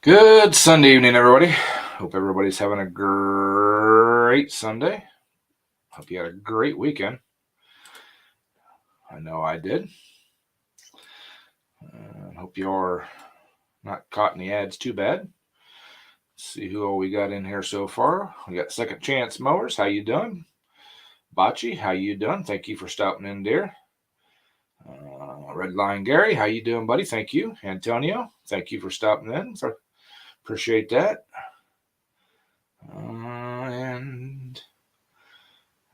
Good Sunday evening, everybody. Hope everybody's having a great Sunday. Hope you had a great weekend. I know I did. Hope you are not caught in the ads too bad. Let's see who all we got in here so far. We got Second Chance Mowers. How you doing? Bocce, how you doing? Thank you for stopping in, dear. Red Line Gary, how you doing, buddy? Thank you. Antonio, thank you for stopping in. Appreciate that. And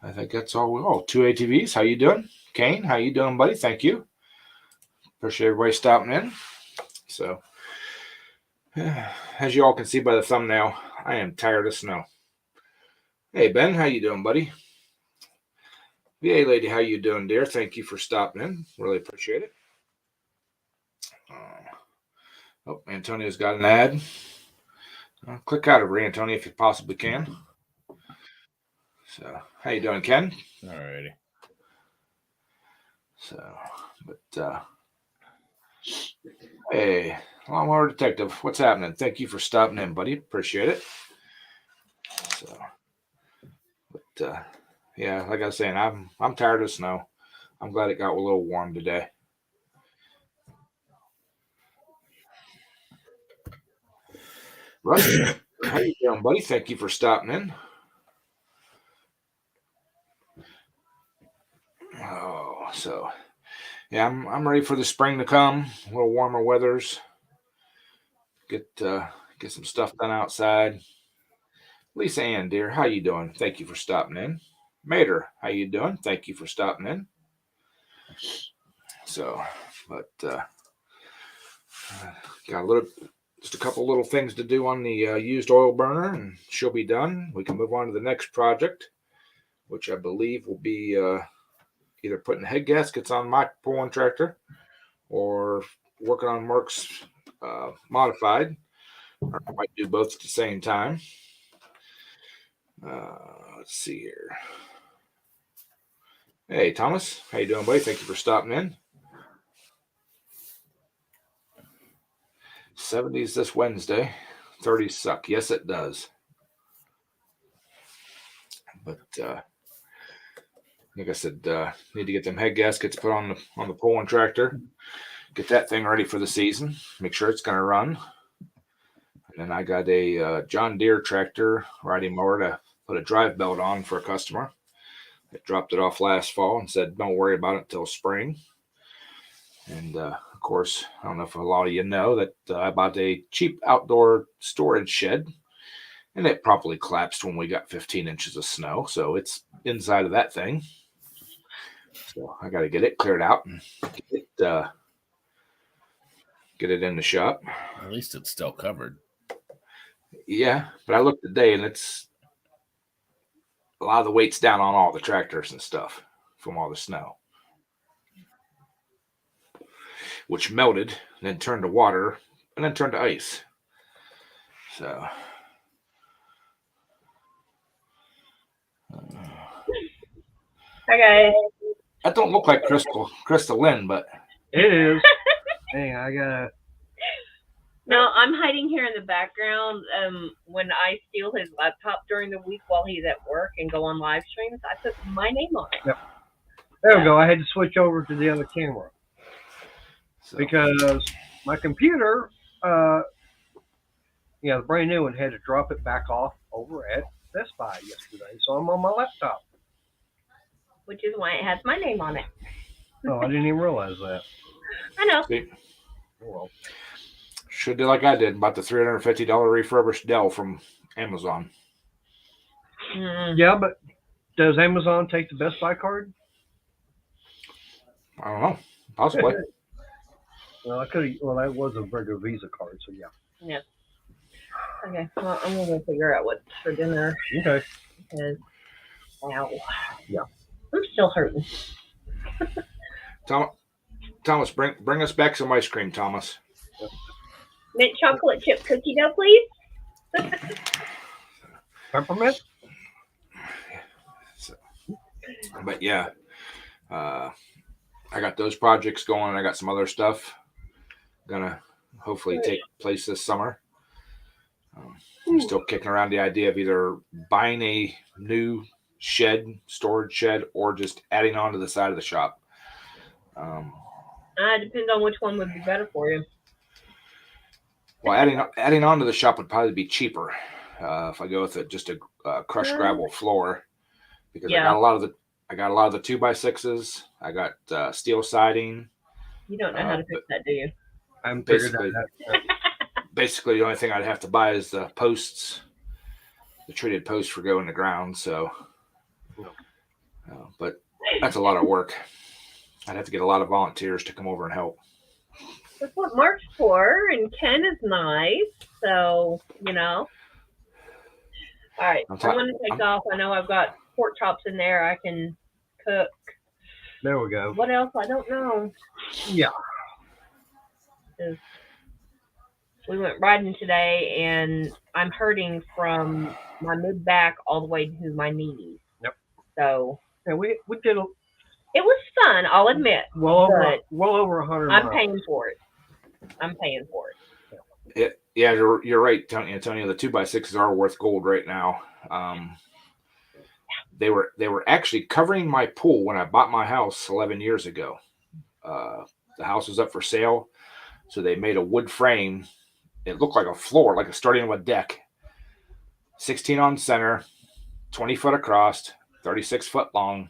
I think that's all. Two ATVs. How you doing? Kane, how you doing, buddy? Thank you. Appreciate everybody stopping in. So, as you all can see by the thumbnail, I am tired of snow. Hey, Ben, how you doing, buddy? VA lady, how you doing, dear? Thank you for stopping in. Really appreciate it. Antonio's got an ad. Click out of her, Antonio, if you possibly can. So, how you doing, Ken? Alrighty. So, hey, Lawnmower Detective, what's happening? Thank you for stopping in, buddy. Appreciate it. So, yeah, like I was saying, I'm tired of snow. I'm glad it got a little warm today. Russ, how you doing, buddy? Thank you for stopping in. Oh, so yeah, I'm ready for the spring to come. A little warmer weathers. Get some stuff done outside. Lisa Ann, dear, how you doing? Thank you for stopping in. Mater, how you doing? Thank you for stopping in. So, got just a couple little things to do on the used oil burner, and she'll be done. We can move on to the next project, which I believe will be either putting head gaskets on my pulling tractor or working on Mark's modified. Or I might do both at the same time. Let's see here. Hey, Thomas. How you doing, buddy? Thank you for stopping in. 70s this Wednesday. 30s suck. Yes, it does. But like I said, need to get them head gaskets put on the pulling tractor. Get that thing ready for the season. Make sure it's going to run. And then I got a John Deere tractor riding mower to put a drive belt on for a customer. I dropped it off last fall and said, don't worry about it until spring. And of course, I don't know if a lot of you know that I bought a cheap outdoor storage shed, and it properly collapsed when we got 15 inches of snow. So it's inside of that thing. So I got to get it cleared out and get it in the shop. At least it's still covered. Yeah, but I looked today, and it's a lot of the weight's down on all the tractors and stuff from all the snow, which melted, and then turned to water, and then turned to ice. So, hi guys. That don't look like Crystal Lynn, but it is. Hey, I gotta. No, I'm hiding here in the background. When I steal his laptop during the week while he's at work and go on live streams, I put my name on it. Yep. There we go. I had to switch over to the other camera because my computer, the brand new one, had to drop it back off over at Best Buy yesterday. So I'm on my laptop. Which is why it has my name on it. Oh, I didn't even realize that. I know. See? Oh, well. Should do like I did, bought the $350 refurbished Dell from Amazon. Yeah, but does Amazon take the Best Buy card? I don't know. Possibly. Well, that was a regular Visa card, so yeah. Yeah. Okay, well, I'm going to figure out what's for dinner. Okay. Because, ow. Yeah. I'm still hurting. Thomas, bring us back some ice cream, Thomas. Mint chocolate chip cookie dough, please. Peppermint? But yeah, I got those projects going. I got some other stuff gonna hopefully take place this summer. I'm still kicking around the idea of either buying a new storage shed, or just adding on to the side of the shop. Depends on which one would be better for you. Well, adding on to the shop would probably be cheaper if I go with just a crushed gravel floor, because Yeah. I got a lot of the 2x6s. I got steel siding. You don't know how to fix that, do you? I haven't figured Basically, that out. basically the only thing I'd have to buy is the posts, the treated posts for going to ground. So, but that's a lot of work. I'd have to get a lot of volunteers to come over and help. That's what Mark's for, and Ken is nice, so, you know. All right, I'm going to take off. I know I've got pork chops in there I can cook. There we go. What else? I don't know. Yeah. We went riding today, and I'm hurting from my mid-back all the way to my knees. Yep. So. Yeah, we did It was fun, I'll admit. well over 100 miles. I'm paying for it. Yeah, you're right, Tony. Antonio, the 2x6s are worth gold right now. They were actually covering my pool when I bought my house 11 years ago. The house was up for sale, so they made a wood frame. It looked like a floor, like starting with a deck. 16 on center, 20 foot across, 36 foot long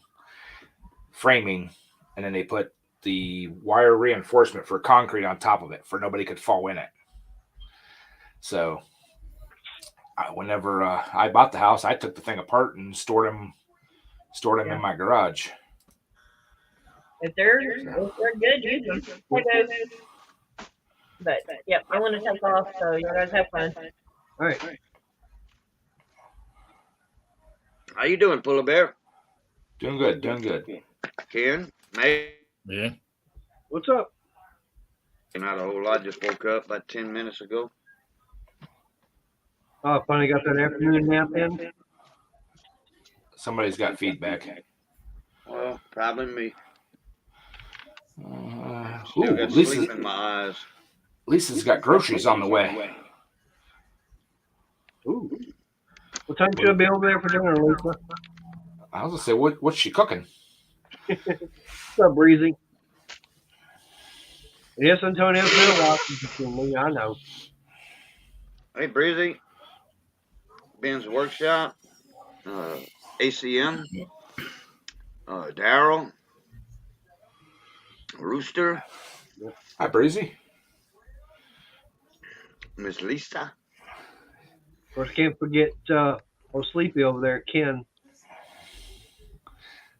framing, and then they put the wire reinforcement for concrete on top of it, for nobody could fall in it. So whenever I bought the house, I took the thing apart and stored them in my garage. If they're good, use them. But yep, I want to take off, so you guys have fun. All right. How you doing, Polar Bear? Doing good. Ken? May? Yeah. What's up? Not a whole lot. Just woke up about 10 minutes ago. Oh, finally got that afternoon nap in? Somebody's got feedback. Well, probably me. Ooh, Still got sleep in my eyes. Lisa's got groceries on the way. Ooh. What time should I be over there for dinner, Lisa? I was gonna say, what's she cooking? What's up, Breezy? Yes, Antonio's been a while since you've seen me. I know. Hey, Breezy. Ben's Workshop. ACM. Daryl. Rooster. Hi, Breezy. Miss Lisa. Of course, can't forget old Sleepy over there, Ken.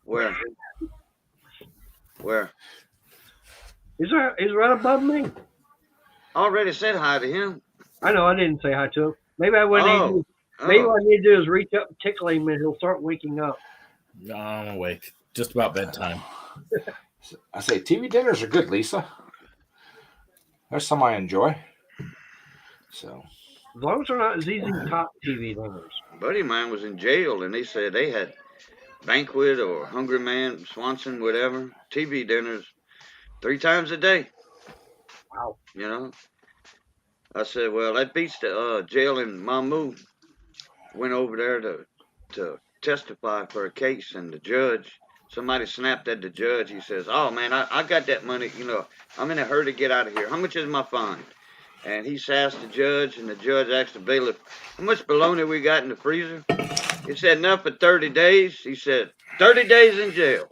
Where? He's right above me. I already said hi to him. I know, I didn't say hi to him. Maybe I wouldn't Maybe what I need to do is reach up and tickle him and he'll start waking up. No, I'm awake. Just about bedtime. I say TV dinners are good, Lisa. There's some I enjoy. So as long as they're not ZZ Top TV dinners. A buddy of mine was in jail, and they said they had Banquet or Hungry Man, Swanson, whatever, TV dinners 3 times a day. Wow. You know? I said, well, that beats the jail in Mamou. Went over there to testify for a case, and the judge, somebody snapped at the judge. He says, oh, man, I got that money. You know, I'm in a hurry to get out of here. How much is my fine? And he asked the judge, and the judge asked the bailiff, how much bologna we got in the freezer? He said, enough for 30 days. He said, 30 days in jail.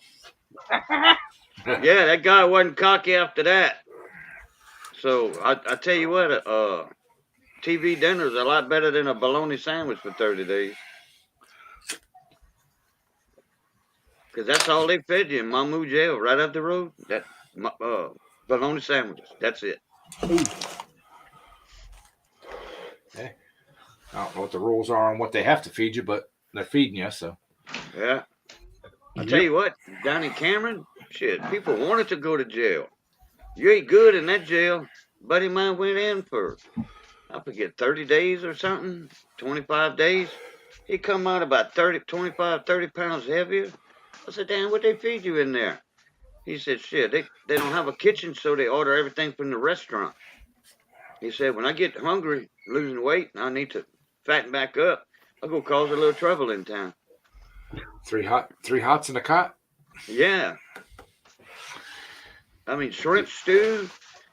Yeah, that guy wasn't cocky after that. So I tell you what, TV dinner's a lot better than a bologna sandwich for 30 days. Because that's all they fed you in Mamou jail, right up the road. That bologna sandwiches. That's it. hey, I don't know what the rules are on what they have to feed you, but they're feeding you, so. Yeah. I tell you what, down in Cameron, shit, people wanted to go to jail. You ain't good in that jail. A buddy of mine went in for, I forget, 30 days or something, 25 days. He come out about 25, 30 pounds heavier. I said, damn, what they feed you in there? He said, shit, they don't have a kitchen, so they order everything from the restaurant. He said, when I get hungry, losing weight, and I need to fatten back up, I'll go cause a little trouble in town. Three hots in a cot. Yeah. I mean, shrimp stew.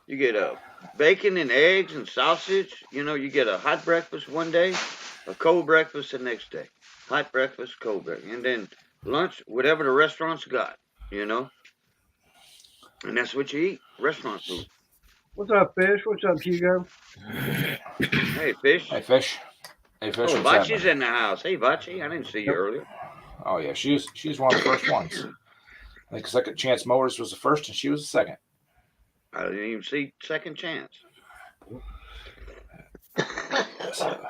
You get a bacon and eggs and sausage. You know, you get a hot breakfast one day, a cold breakfast the next day. Hot breakfast, cold breakfast. And then lunch, whatever the restaurant's got, you know. And that's what you eat, restaurant food. What's up, Fish? What's up, Hugo? Hey, Fish. Hey, Fish. Hey, Fish. Oh, what's Vachi's happening? in the house. Hey, Vachi, I didn't see you earlier. Oh yeah, she's one of the first ones. I think Second Chance Mowers was the first, and she was the second. I didn't even see Second Chance. So,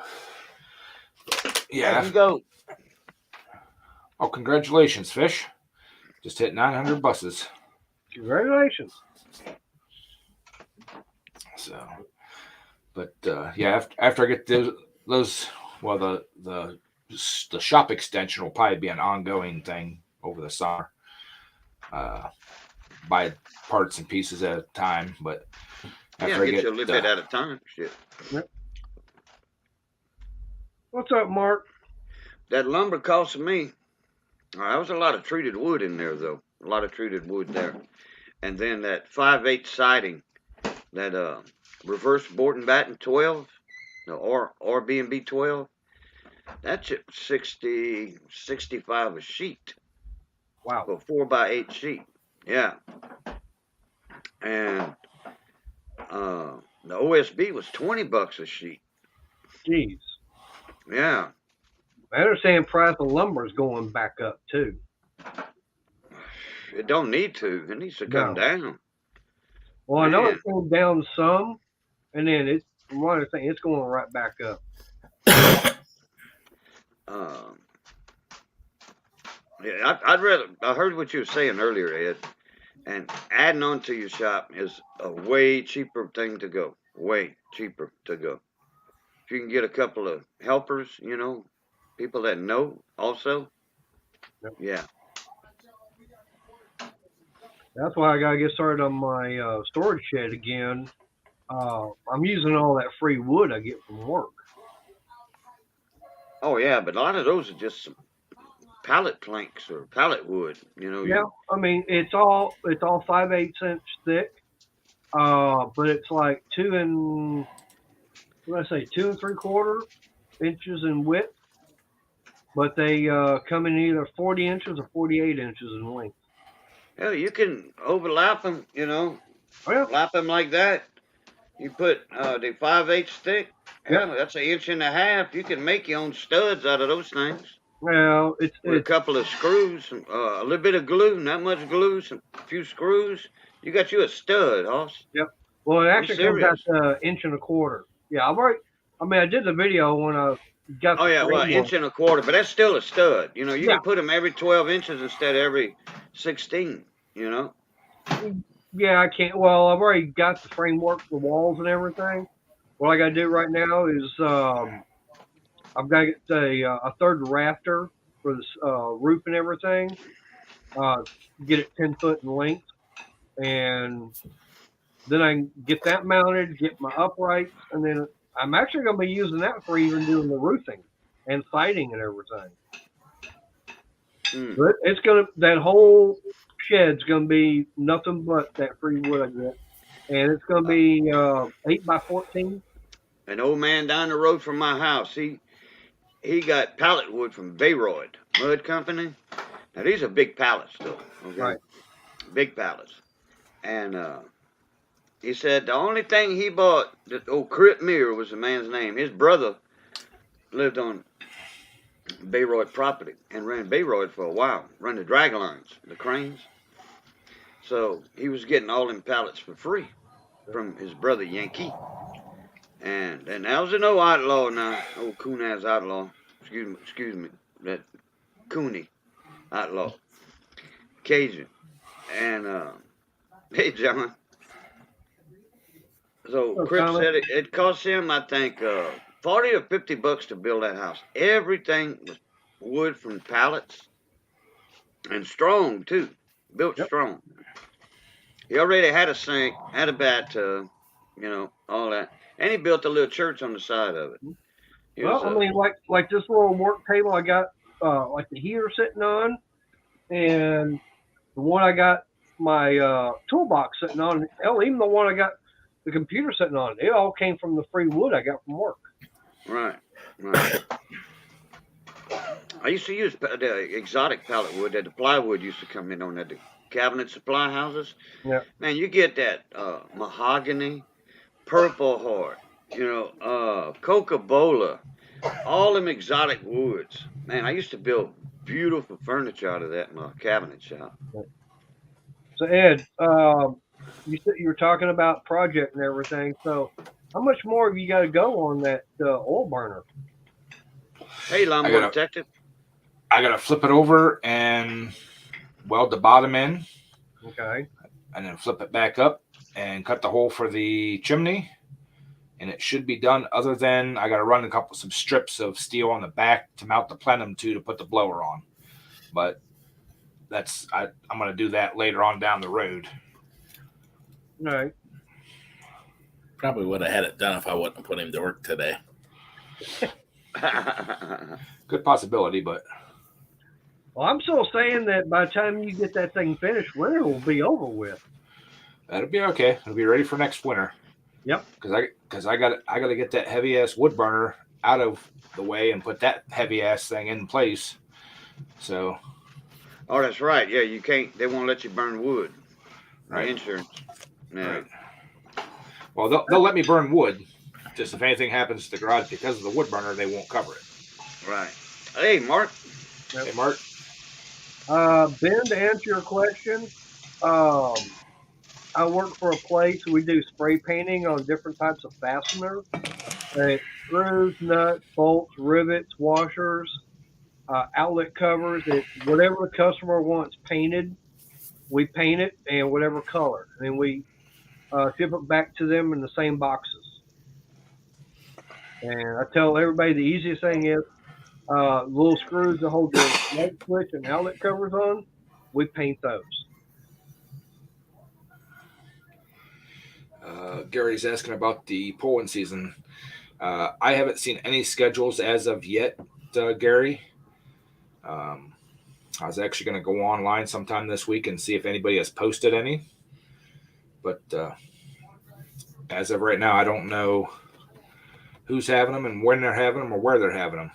How'd yeah. you go? Oh, congratulations, Fish. Just hit 900 buses. Congratulations. So, but yeah, after I get those, well, the shop extension will probably be an ongoing thing over the summer. Buy parts and pieces at a time, but after I Get get you a little bit at a time. Shit. What's up, Mark? That lumber cost me. There was a lot of treated wood in there, though. A lot of treated wood there. And then that 5/8 siding, that reverse board and batten 12, the RB&B 12, that's at 60, 65 a sheet. Wow. For 4x8 sheet. Yeah. And the OSB was $20 a sheet. Jeez. Yeah. I understand price of lumber is going back up too. It don't need to. It needs to come down. Well, I know Man. it came down some, and then it's from what I think it's going right back up. Yeah, I heard what you were saying earlier, Ed, and adding on to your shop is a way cheaper thing to go. Way cheaper to go. If you can get a couple of helpers, you know, people that know also. Yep. Yeah. That's why I gotta get started on my storage shed again. I'm using all that free wood I get from work. Oh yeah, but a lot of those are just some pallet planks or pallet wood, you know. Yeah, I mean it's all 5/8 inch thick, but it's like 2 and 3/4 inches in width. But they come in either 40 inches or 48 inches in length. Hell, you can overlap them, you know. Oh, yeah. Lap them like that. You put the 5/8 thick. Hell, that's 1.5 inches. You can make your own studs out of those things. Well, With a couple of screws, a little bit of glue, not much glue, a few screws. You got you a stud, Hoss. Yep. Well, it actually comes out to 1.25 inches. Yeah, I did the video when I got. Oh yeah, well, 1.25 inches, but that's still a stud. You know, you can put them every 12 inches instead of every 16. You know. Yeah, I can't. Well, I've already got the framework, the walls, and everything. What I got to do right now is I've got to get a third rafter for the roof and everything. Get it 10 foot in length, and then I can get that mounted, get my uprights, and then I'm actually going to be using that for even doing the roofing and siding and everything. But it's that whole shed's gonna be nothing but that free wood I get, and it's gonna be 8x14. An old man down the road from my house, he got pallet wood from Bayreuth Mud Company. Now these are big pallets though, okay? Right. Big pallets, and he said the only thing he bought, old Crip Meir was the man's name. His brother lived on Bayreuth property and ran Bayreuth for a while, run the drag lines, the cranes. So he was getting all them pallets for free from his brother Yankee. And that was an old outlaw now, old coon-ass outlaw. Excuse me, that Cooney outlaw, Cajun. And hey, John. So Crip said it cost him, I think, $40 or $50 to build that house. Everything was wood from pallets, and strong too, built strong. He already had a sink, had a bathtub, you know, all that. And he built a little church on the side of it. He was, Well, I mean, like this little work table I got, like the heater sitting on, and the one I got my toolbox sitting on. Hell, even the one I got the computer sitting on. It all came from the free wood I got from work. right. I used to use the exotic pallet wood that the plywood used to come in on at the cabinet supply houses. Yeah. Man, you get that mahogany, Purple Heart, Coca-Cola, all them exotic woods. Man, I used to build beautiful furniture out of that in my cabinet shop. So Ed, you said you were talking about project and everything. So how much more have you got to go on that oil burner? Hey, Lawnmower Detective. I gotta flip it over and weld the bottom in, Okay. and then flip it back up and cut the hole for the chimney, and it should be done. Other than I gotta run some strips of steel on the back to mount the plenum to put the blower on, but I'm gonna do that later on down the road. All right. Probably would have had it done if I wouldn't have put him to work today. Good possibility, but Well, I'm still saying that by the time you get that thing finished, winter will be over with. that'll be okay. It'll be ready for next winter. Yep. Because I got to get that heavy ass wood burner out of the way and put that heavy ass thing in place. So. Oh, that's right. Yeah, you can't. They won't let you burn wood. Right. Insurance. Yeah. Right. Well, they'll let me burn wood. Just if anything happens to the garage because of the wood burner, they won't cover it. Right. Hey, Mark. Hey, Mark. Ben, to answer your question, I work for a place we do spray painting on different types of fasteners. Screws, nuts, bolts, rivets, washers, outlet covers. Whatever the customer wants painted, we paint it and whatever color. And then we ship it back to them in the same boxes. And I tell everybody the easiest thing is little screws that hold the light switch and outlet covers on, we paint those. Gary's asking about the pulling season. I haven't seen any schedules as of yet, Gary. I was actually going to go online sometime this week and see if anybody has posted any. But as of right now, I don't know who's having them and when they're having them or where they're having them.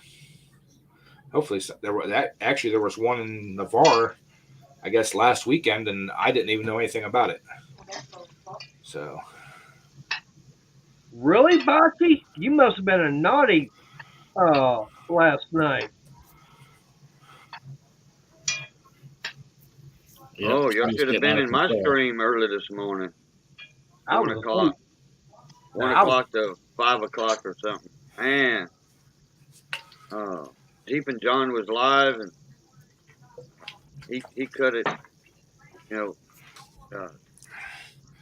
Hopefully, there was one in Navarre, I guess, last weekend, and I didn't even know anything about it. So. Really, Botsy? You must have been a naughty last night. Yep. Oh, y'all Things should have getting been out in of my control. stream early this morning. I 1 was o'clock. 1 I was- o'clock to 5 o'clock or something. Man. Jeep and John was live, and he cut it.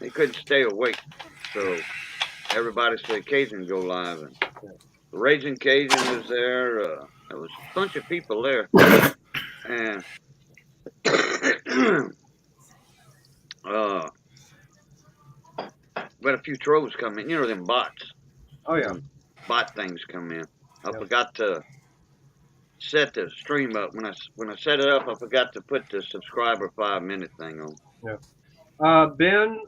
He couldn't stay awake, so everybody said Cajun go live, and Raging Cajun was there. There was a bunch of people there, and we had a few trolls come in. You know them bots. Oh yeah. Bot things come in. I Yep. forgot to set the stream up. When I set it up, I forgot to put the subscriber 5-minute thing on. Ben,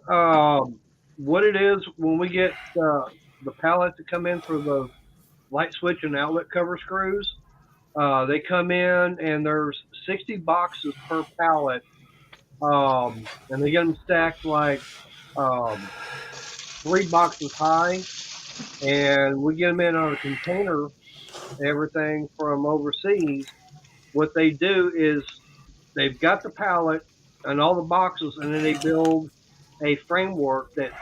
what it is when we get the pallets that come in for the light switch and outlet cover screws, they come in and there's 60 boxes per pallet, and they get them stacked like 3 boxes high, and we get them in on a container, everything from overseas. What they do is they've got the pallet and all the boxes, and then they build a framework that's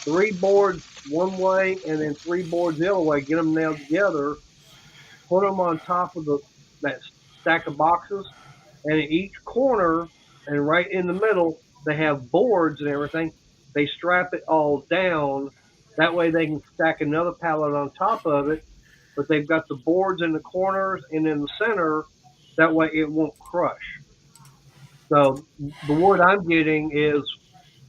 3 boards one way and then 3 boards the other way, get them nailed together, put them on top of that stack of boxes, and in each corner and right in the middle, they have boards and everything. They strap it all down. That way they can stack another pallet on top of it, but they've got the boards in the corners and in the center. That way it won't crush. So the wood I'm getting is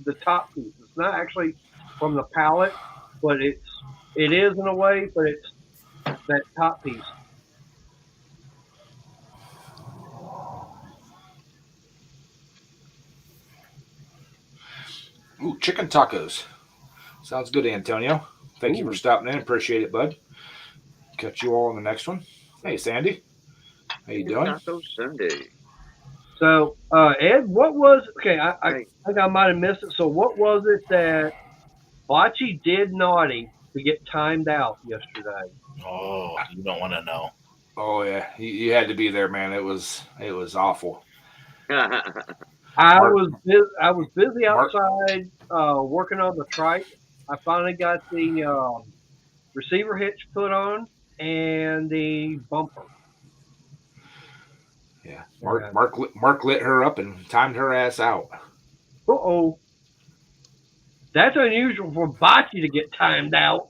the top piece. It's not actually from the pallet, but it is in a way, but it's that top piece. Ooh, chicken tacos. Sounds good, Antonio. Thank you for stopping in. Appreciate it, bud. Catch you all on the next one. Hey, Sandy. How you doing? Taco Sunday. So, Ed, what was okay? I Hey. think I might have missed it. So, what was it that Bocce did naughty to get timed out yesterday? Oh, you don't want to know. Oh yeah, you had to be there, man. It was awful. I Mark- was busy Mark- outside working on the trike. I finally got the receiver hitch put on and the bumper. Yeah, Yeah. Mark lit her up and timed her ass out. Uh-oh. That's unusual for Bocce to get timed out.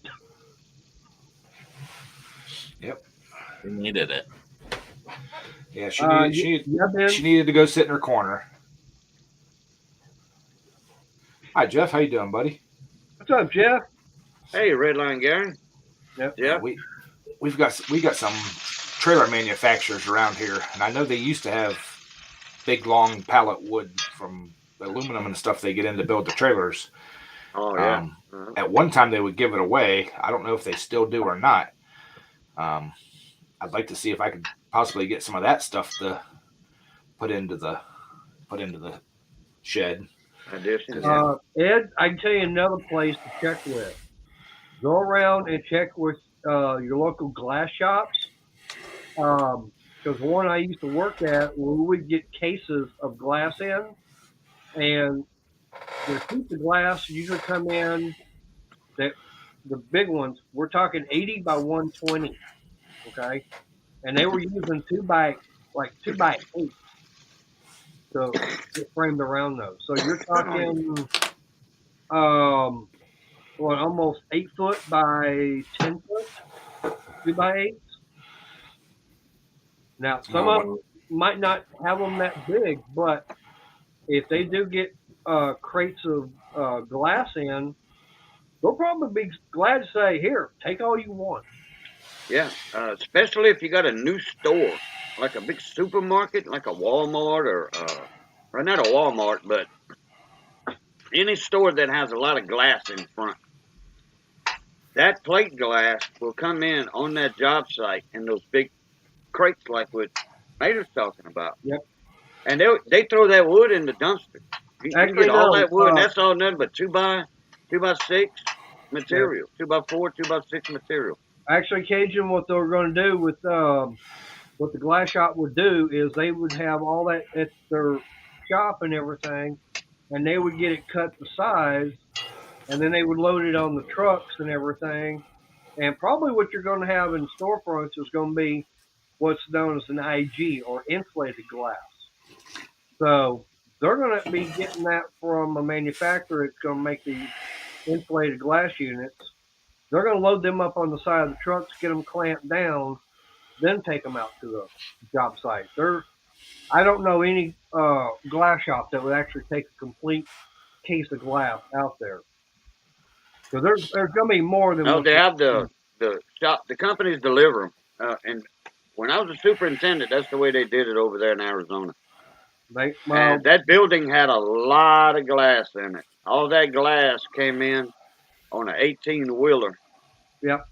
You needed it. Yeah, she Ben? needed to go sit in her corner. Hi, Jeff. How you doing, buddy? What's up, Jeff? Hey, Redline Gary. Yep. Yeah. We got some trailer manufacturers around here, and I know they used to have big long pallet wood from aluminum and stuff they get in to build the trailers. Oh yeah. At one time they would give it away. I don't know if they still do or not. I'd like to see if I could possibly get some of that stuff to put into the shed. Addition. Ed, I can tell you another place to check with. Go around and check with your local glass shops. Because one I used to work at, we would get cases of glass in, and the piece of glass usually come in that the big ones. We're talking 80 by 120, okay, and they were using 2 by 8 to get framed around those. So you're talking almost 8 foot by 10 foot, 2 by 8. Now some of them might not have them that big, but if they do get crates of glass in, they'll probably be glad to say, "Here, take all you want." Yeah, especially if you got a new store, like a big supermarket, like a Walmart or not a Walmart, but any store that has a lot of glass in front. That plate glass will come in on that job site in those big crates like what Mater's talking about. Yep. And they throw that wood in the dumpster. You Actually, get all no, that wood, and that's all nothing but 2 by 6 material, 2 by 4, 2 by 6 material. Actually, Cajun, what they were going to do with what the glass shop would do is they would have all that at their shop and everything, and they would get it cut to size, and then they would load it on the trucks and everything. And probably what you're going to have in storefronts is going to be what's known as an IG, or insulated glass. So they're going to be getting that from a manufacturer that's going to make the insulated glass units. They're going to load them up on the side of the trucks, get them clamped down, then take them out to the job site. I don't know any glass shop that would actually take a complete case of glass out there. So there's going to be more than. No, they have the shop. The companies deliver them. And when I was a superintendent, that's the way they did it over there in Arizona. And that building had a lot of glass in it. All that glass came in on an 18-wheeler. Yep.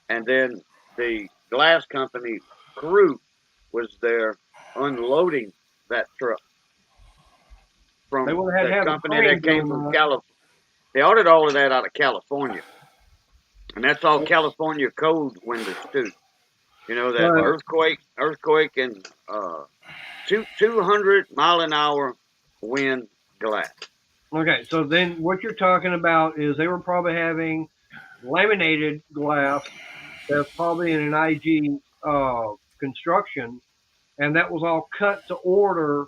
And then the glass company crew was there unloading that truck from the company that came from California. They ordered all of that out of California. And that's all California code windows too. You know, that earthquake and 200 mile an hour wind glass. Okay, so then what you're talking about is they were probably having laminated glass that's probably in an IG construction, and that was all cut to order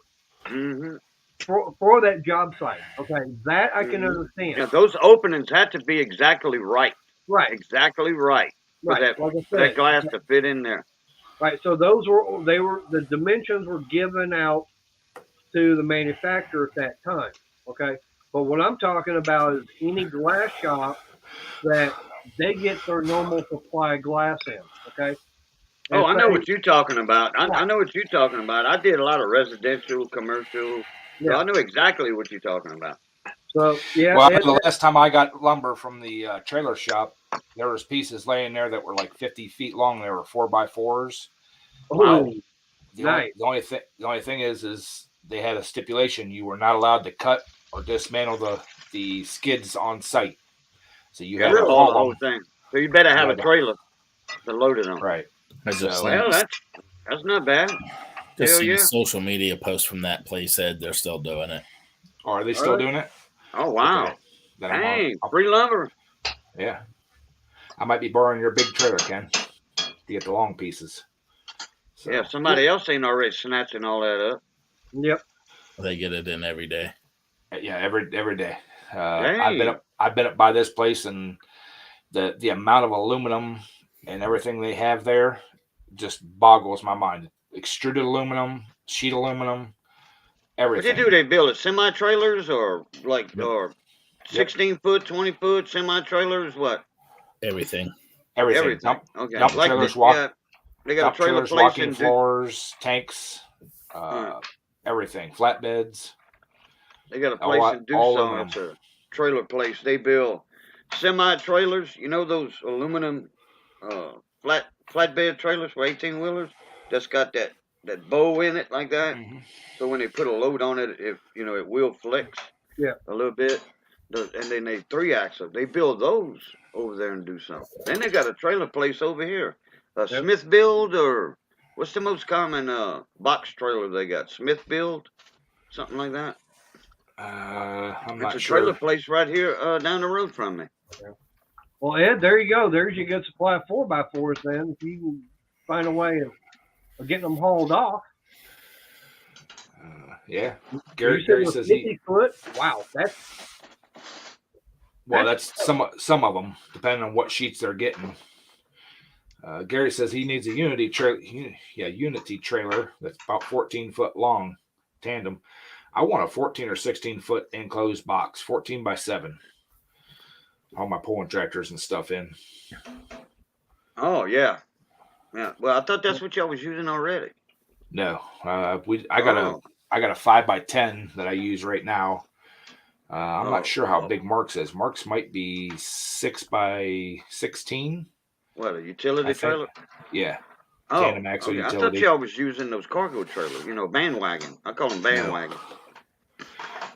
for that job site. Okay, that I can understand. Yeah, those openings had to be exactly right. Right. Exactly right. For that glass to fit in there. Right. So the dimensions were given out to the manufacturer at that time. Okay. But what I'm talking about is any glass shop that they get their normal supply of glass in. Okay. And Oh, I know say, what you're talking about. I know what you're talking about. I did a lot of residential, commercial, so yeah. I know exactly what you're talking about. So yeah, Well, the last time I got lumber from the trailer shop, there was pieces laying there that were like 50 feet long. They were 4x4s. oh, The nice. only thing is they had a stipulation: you were not allowed to cut or dismantle the skids on site. So you had to The haul whole them. thing. So you better have Yeah, a trailer to load it on. Right. I just So- Well, seen, that's not bad. just hell seen yeah. a social media post from that place said they're still doing it. Or are they still Alright. doing it? Oh wow. Okay. Then I'm on. Dang, free lumber. Yeah. I might be borrowing your big trailer, Ken, to get the long pieces. So, Yeah, somebody else ain't already snatching all that up. Yep. They get it in every day. yeah, every day. Dang. I've been up by this place, and the amount of aluminum and everything they have there just boggles my mind. Extruded aluminum, sheet aluminum, What everything. they do? They build it semi trailers or like Yep. or 16-foot, 20-foot semi trailers? What? Everything. Everything. Okay. dump Like trailers, they got dump a trailer trailers, place walking in floors, tanks, Right. everything, flatbeds. They got a all- place in all Doosan. aluminum. It's a trailer place. They build semi trailers. You know those aluminum flatbed trailers for 18-wheelers that's got that bow in it like that. Mhm. So when they put a load on it, it will flex. Yeah. A little bit. And then they 3-axle. They build those over there and do something. Then they got a trailer place over here. Yep. Smith Build, or what's the most common box trailer they got? Smith Build, something like that. I'm It's not a sure. trailer place right here down the road from me. Well, Ed, there you go. There's your good supply of 4x4s. Then, if you can find a way of getting them hauled off. Yeah. You Gary said says 50 foot. Wow, that's some of them, depending on what sheets they're getting. Gary says he needs a Unity trailer that's about 14 foot long, tandem. I want a 14 or 16 foot enclosed box, 14 by 7. All my pulling tractors and stuff in. Oh yeah, yeah. Well, I thought that's what y'all was using already. No, I got a 5 by 10 that I use right now. I'm not sure how big Mark's is. Mark's might be 6 by 16. What, a utility trailer? Yeah. Oh, Tandem axle okay. I thought utility. y'all was using those cargo trailers. Bandwagon. I call them bandwagon.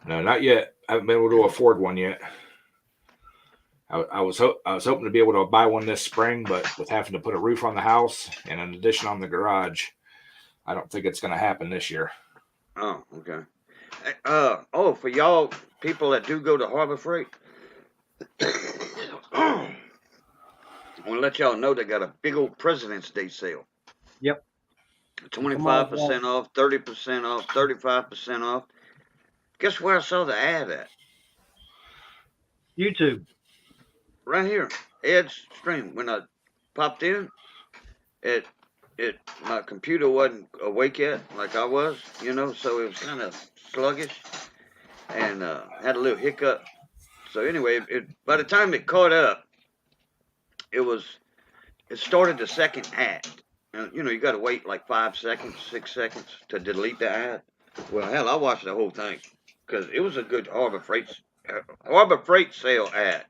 No, not yet. I haven't been able to afford one yet. I was hoping to be able to buy one this spring, but with having to put a roof on the house and an addition on the garage, I don't think it's going to happen this year. Oh, okay. For y'all people that do go to Harbor Freight, I want to let y'all know they got a big old President's Day sale. Yep. 25% off, 30% off, 35% off. Guess where I saw the ad at? YouTube. Right here, Ed's stream. When I popped in, my computer wasn't awake yet, like I was, so it was kind of sluggish and had a little hiccup. So anyway, by the time it caught up, it started the second ad. And you got to wait like 5 seconds, 6 seconds to delete the ad. Well, hell, I watched the whole thing because it was a good Harbor Freight sale ad.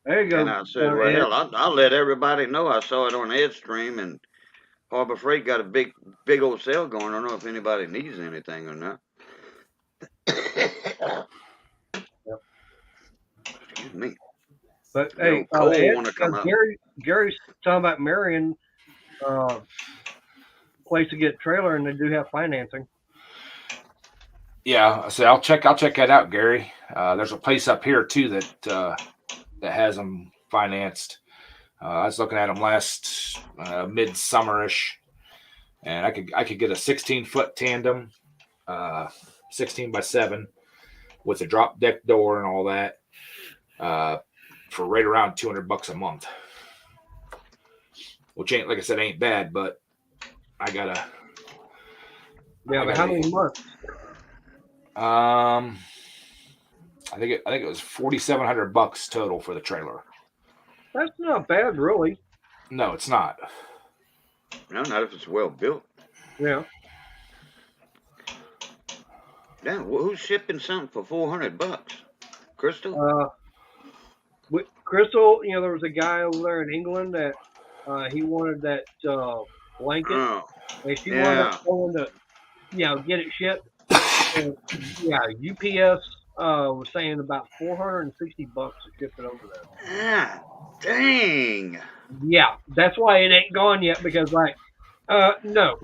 There you go. And I said, well, Ed. hell, I'll let everybody know I saw it on Ed's stream, and Harbor Freight got a big old sale going. I don't know if anybody needs anything or not. Excuse me. But hey, Cole Ed, wanna come out. Gary's talking about Marion, place to get a trailer, and they do have financing. Yeah, so I'll check that out, Gary. There's a place up here too that has them financed. I was looking at them last mid-summerish, and I could get a 16-foot tandem, 16 by 7, with a drop deck door and all that, for right around $200 a month. Which ain't, like I said, ain't bad, but I gotta. Yeah, but how many months? I think it was $4,700 total for the trailer. That's not bad, really. No, it's not. No, not if it's well built. Yeah. Yeah, who's shipping something for $400? Crystal? With Crystal, there was a guy over there in England that he wanted that blanket, Oh, and she yeah. wanted up going to, get it shipped. And, UPS was saying about $460 to ship it over there. Ah, dang. Yeah, that's why it ain't gone yet because, no.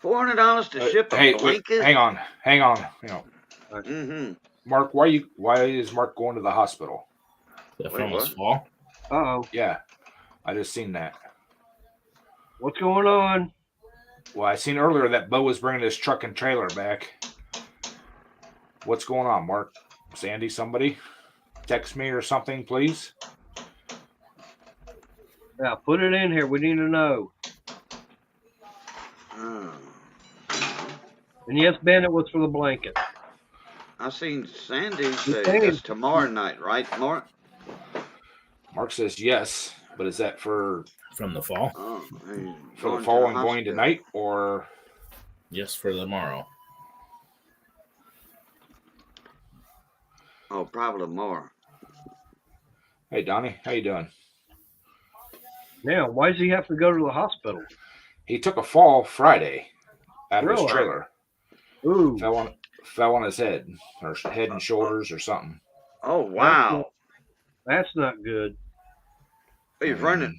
$400 to ship a Hey, wait, blanket? hang on. Mm-hmm. Mark, why is Mark going to the hospital? That Wait, from his what? fall. Uh-oh. Yeah, I just seen that. What's going on? Well, I seen earlier that Bo was bringing his truck and trailer back. What's going on, Mark? Sandy, somebody text me or something, please. Yeah, put it in here. We need to know. Oh. And yes, Ben, it was for the blanket. I seen Sandy say saying- that's tomorrow night, right, Mark? Mark says yes, but is that for From the fall. Oh, he's the going fall to and going hospital. tonight, or Yes, for tomorrow. Oh, probably tomorrow. hey Donnie, how you doing? Now, why does he have to go to the hospital? He took a fall Friday out of Really? his trailer. Ooh. Fell on his head or head and shoulders or something. Oh, wow. That's not good. He's running.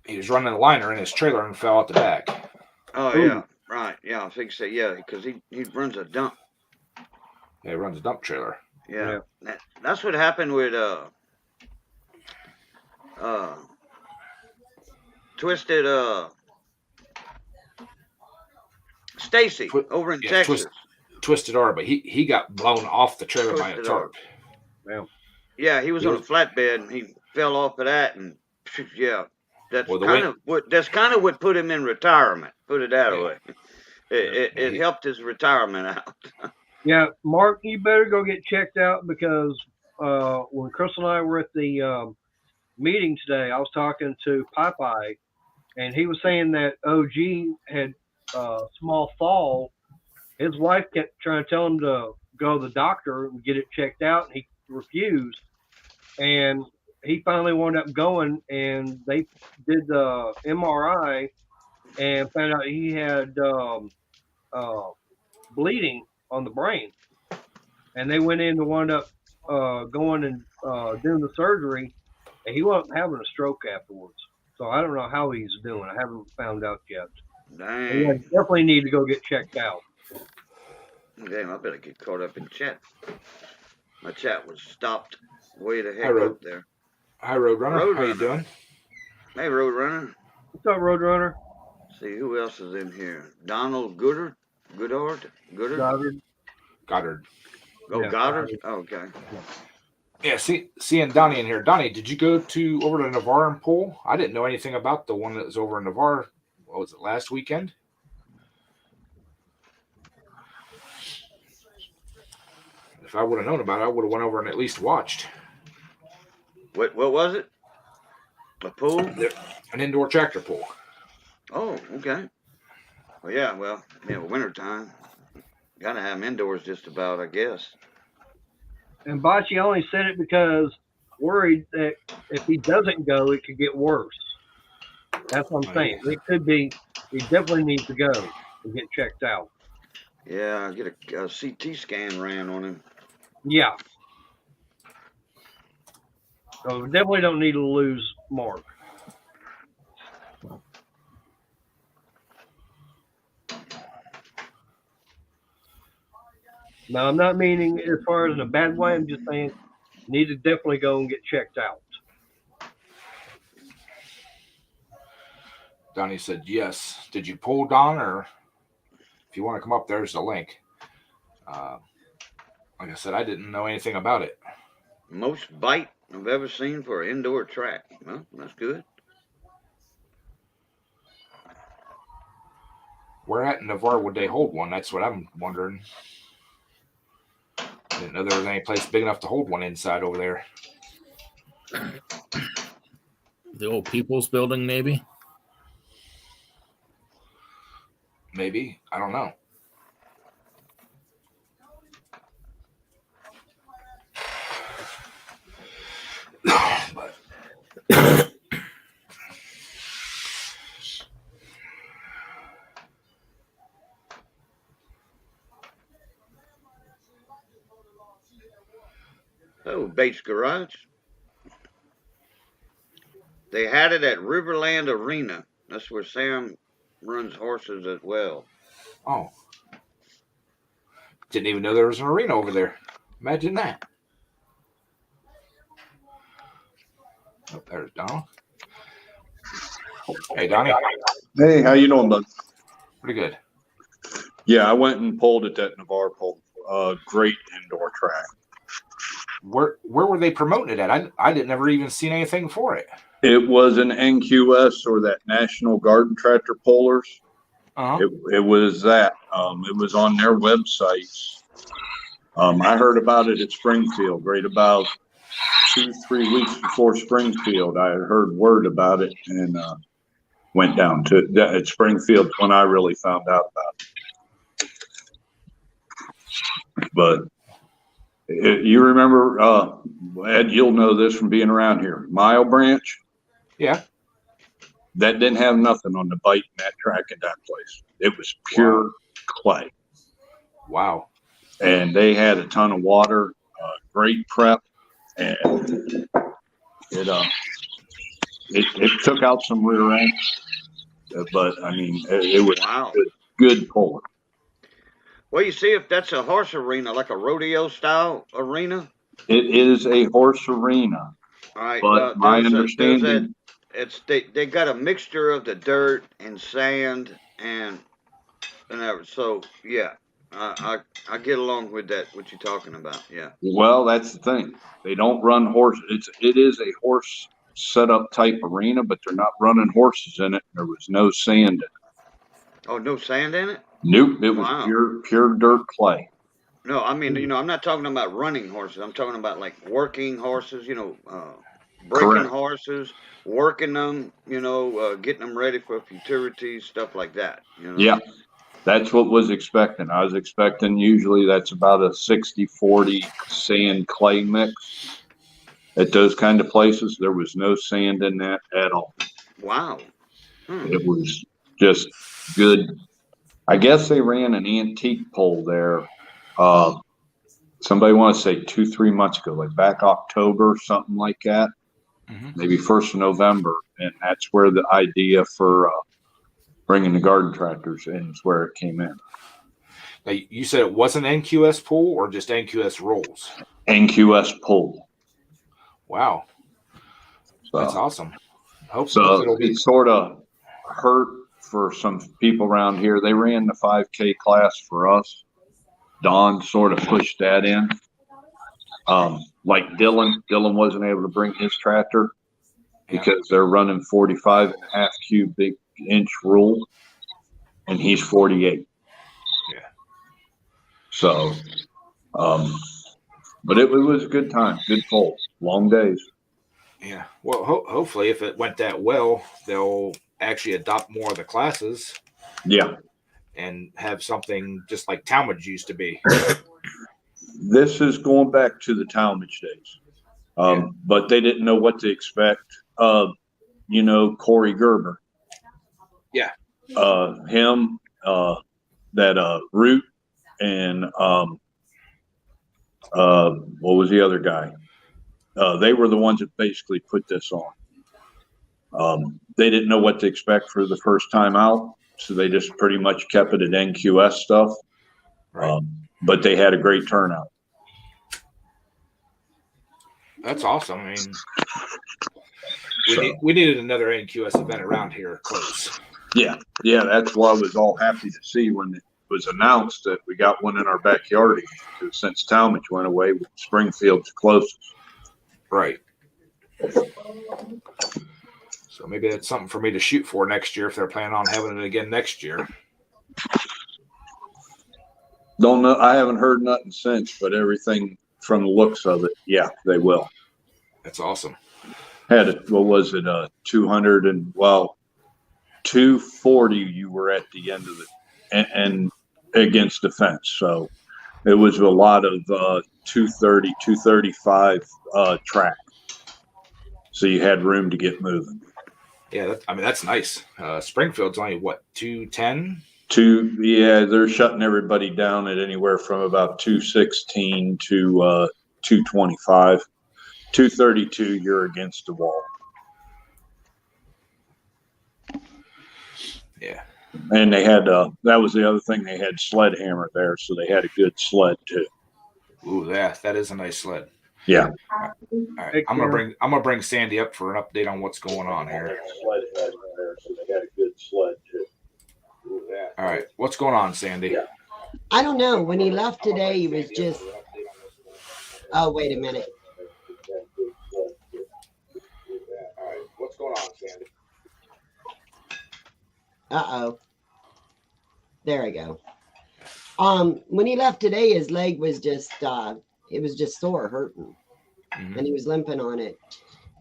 He was running a liner in his trailer and fell out the back. Oh, Ooh. yeah. Right. Yeah, I think so. Yeah, because he runs a dump. Yeah, he runs a dump trailer. Yeah. That's what happened with Twisted Stacy over in Yeah, Texas. Twisted R, but he got blown off the trailer by a Twisted R. tarp. Well, Yeah, he was on a flatbed and he fell off of that, and yeah, that's Well, the kind way- of what put him in retirement. Put it that Yeah. way. It helped his retirement out. yeah, Mark, you better go get checked out because when Chris and I were at the meeting today, I was talking to Popeye, and he was saying that OG had a small fall. His wife kept trying to tell him to go to the doctor and get it checked out, and he refused. And he finally wound up going, and they did the MRI and found out he had bleeding on the brain. And they went in to wind up going and doing the surgery, and he wasn't having a stroke afterwards. So I don't know how he's doing. I haven't found out yet. Dang. Yeah, definitely need to go get checked out. Damn, I better get caught up in chat. My chat was stopped way the heck Hi, Road. up there. Hi, Roadrunner. How you Roadrunner. doing? Hey, Roadrunner. What's up, Roadrunner? See who else is in here. Donald Goodard. Goodard. Goddard. Goddard. Oh, Yeah, Goddard. Oh, okay. Yeah, seeing Donnie in here. Donnie, did you go over to Navarre and pull? I didn't know anything about the one that was over in Navarre. What was it, last weekend? If I would have known about it, I would have went over and at least watched. What was it? A pool? An indoor tractor pull. Oh, okay. Well, wintertime. Gotta have them indoors just about, I guess. And Bocce only said it because worried that if he doesn't go, it could get worse. That's what I'm saying. It could be. He definitely needs to go and get checked out. Yeah, get a CT scan ran on him. Yeah. So we definitely don't need to lose Mark. Now, I'm not meaning as far as in a bad way. I'm just saying need to definitely go and get checked out. Donnie said yes. Did you pull, Don? Or if you want to come up, there's the link. Like I said, I didn't know anything about it. Most bite I've ever seen for an indoor track. Well, that's good. Where at in Navarre would they hold one? That's what I'm wondering. Didn't know there was any place big enough to hold one inside over there. The old People's Building, maybe. Maybe. I don't know. But Oh, Bates Garage. They had it at Riverland Arena. That's where Sam runs horses as well. oh. Didn't even know there was an arena over there. Imagine that. Oh, there's Donald. Hey, Donnie. Hey, how you doing, bud? Pretty good. Yeah, I went and pulled at that Navarre pole. Great indoor track. Where were they promoting it at? I didn't ever even seen anything for it. It was an NQS or that National Garden Tractor Pullers. Uh-huh. It was that. It was on their websites. I heard about it at Springfield right about 2-3 weeks before Springfield. I had heard word about it and went down to at Springfield when I really found out about it. But you remember, Ed, you'll know this from being around here. Mile Branch? Yeah. That didn't have nothing on the bite in that track at that place. It was pure clay. Wow. And they had a ton of water, great prep, and it took out some rear end, but I mean, it was Wow. good pulling. Well, you see, if that's a horse arena, like a rodeo style arena. It is a horse arena, All right. but my understanding, they got a mixture of the dirt and sand and everything. So yeah, I get along with that. What you're talking about? Yeah. well, that's the thing. They don't run horse. It is a horse setup type arena, but they're not running horses in it. There was no sand in it. Oh, no sand in it? Nope, it was Wow. pure dirt clay. No, I mean, I'm not talking about running horses. I'm talking about like working horses, breaking Correct. horses, working them, getting them ready for futurities, stuff like that. Yeah, that's what was expecting. I was expecting usually that's about a 60-40 sand clay mix. At those kind of places, there was no sand in that at all. Wow. It was just good. I guess they ran an antique pole there. Somebody want to say 2-3 months ago, like back October, something like that. Mm-hmm. Maybe 1st of November. And that's where the idea for bringing the garden tractors in is where it came in. Now, you said it wasn't NQS pool or just NQS rolls? NQS pole. Wow. So, That's awesome. Hope so it'll be. it sort of hurt for some people around here. They ran the 5K class for us. Don sort of pushed that in. Like Dylan wasn't able to bring his tractor because they're running 45.5 cubic inch rule, and he's 48. Yeah. So, but it was a good time, good pull, long days. Yeah. Well, hopefully, if it went that well, they'll actually adopt more of the classes. Yeah. And have something just like Talmadge used to be. This is going back to the Talmadge days. But they didn't know what to expect. Corey Gerber. Yeah. Him, that Root, and what was the other guy? They were the ones that basically put this on. They didn't know what to expect for the first time out, so they just pretty much kept it at NQS stuff. Right. But they had a great turnout. That's awesome. I mean, we needed another NQS event around here close. Yeah, that's why I was all happy to see when it was announced that we got one in our backyard again, because since Talmadge went away, Springfield's closest. Right. So maybe that's something for me to shoot for next year if they're planning on having it again next year. Don't know. I haven't heard nothing since, but everything from the looks of it, yeah, they will. That's awesome. Had it, what was it? 200 and 240. You were at the end of it, and against defense. So it was a lot of 230, 235 track. So you had room to get moving. Yeah, that's nice. Springfield's only what, 210? Yeah, they're shutting everybody down at anywhere from about 216 to 225. 232, you're against the wall. Yeah. And they had that was the other thing, they had Sledhammer there, so they had a good sled too. Ooh, that is a nice sled. Yeah. All right. I'm gonna bring Sandy up for an update on what's going on here. Sledhammer there, so they had a good sled too. All right. What's going on, Sandy? Yeah. I don't know. When he left today, he was just. Oh, wait a minute. All right. What's going on, Sandy? Uh-oh. There we go. When he left today, his leg was just, it was just sore, hurting. Mhm. And he was limping on it.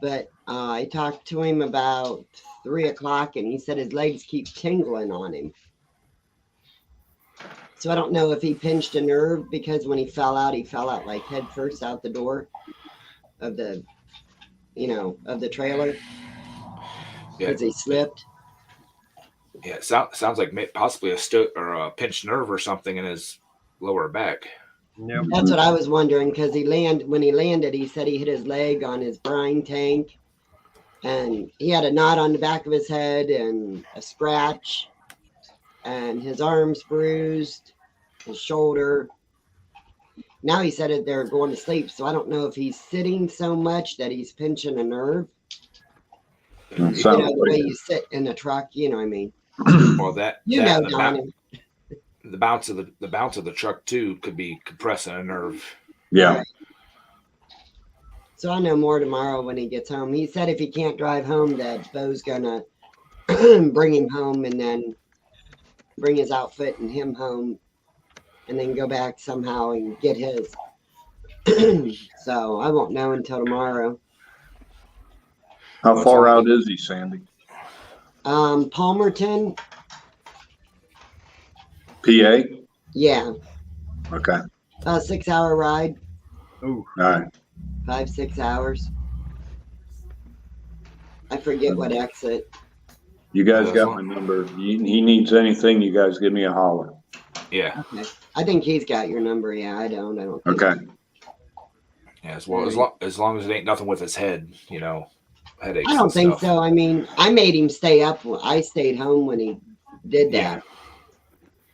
But I talked to him about 3 o'clock, and he said his legs keep tingling on him. So I don't know if he pinched a nerve, because when he fell out like head first out the door of the, of the trailer. Yeah. Because he slipped. Yeah, it sounds like possibly a pinched nerve or something in his lower back. Yep. That's what I was wondering, because when he landed, he said he hit his leg on his brine tank, and he had a knot on the back of his head and a scratch, and his arm's bruised, his shoulder. Now he said that they're going to sleep, so I don't know if he's sitting so much that he's pinching a nerve. Sounds The way like you sit in a truck, you know what I mean? Well, the Donnie. bounce of the truck too could be compressing a nerve. yeah. So I'll know more tomorrow when he gets home. He said if he can't drive home, that Bo's gonna bring him home and then bring his outfit and him home, and then go back somehow and get his. So I won't know until tomorrow. How far out is he, Sandy? Palmerton, PA? yeah, Okay. a 6-hour ride, Ooh. All right. 5-6 hours. I forget what exit. You guys got my number. He needs anything, you guys give me a holler. Yeah. Okay. I think he's got your number. Yeah, I don't think. Okay. Yeah. As long as it ain't nothing with his head, headaches. I don't and think stuff. so. I mean, I made him stay up. I stayed home when he did that. Yeah.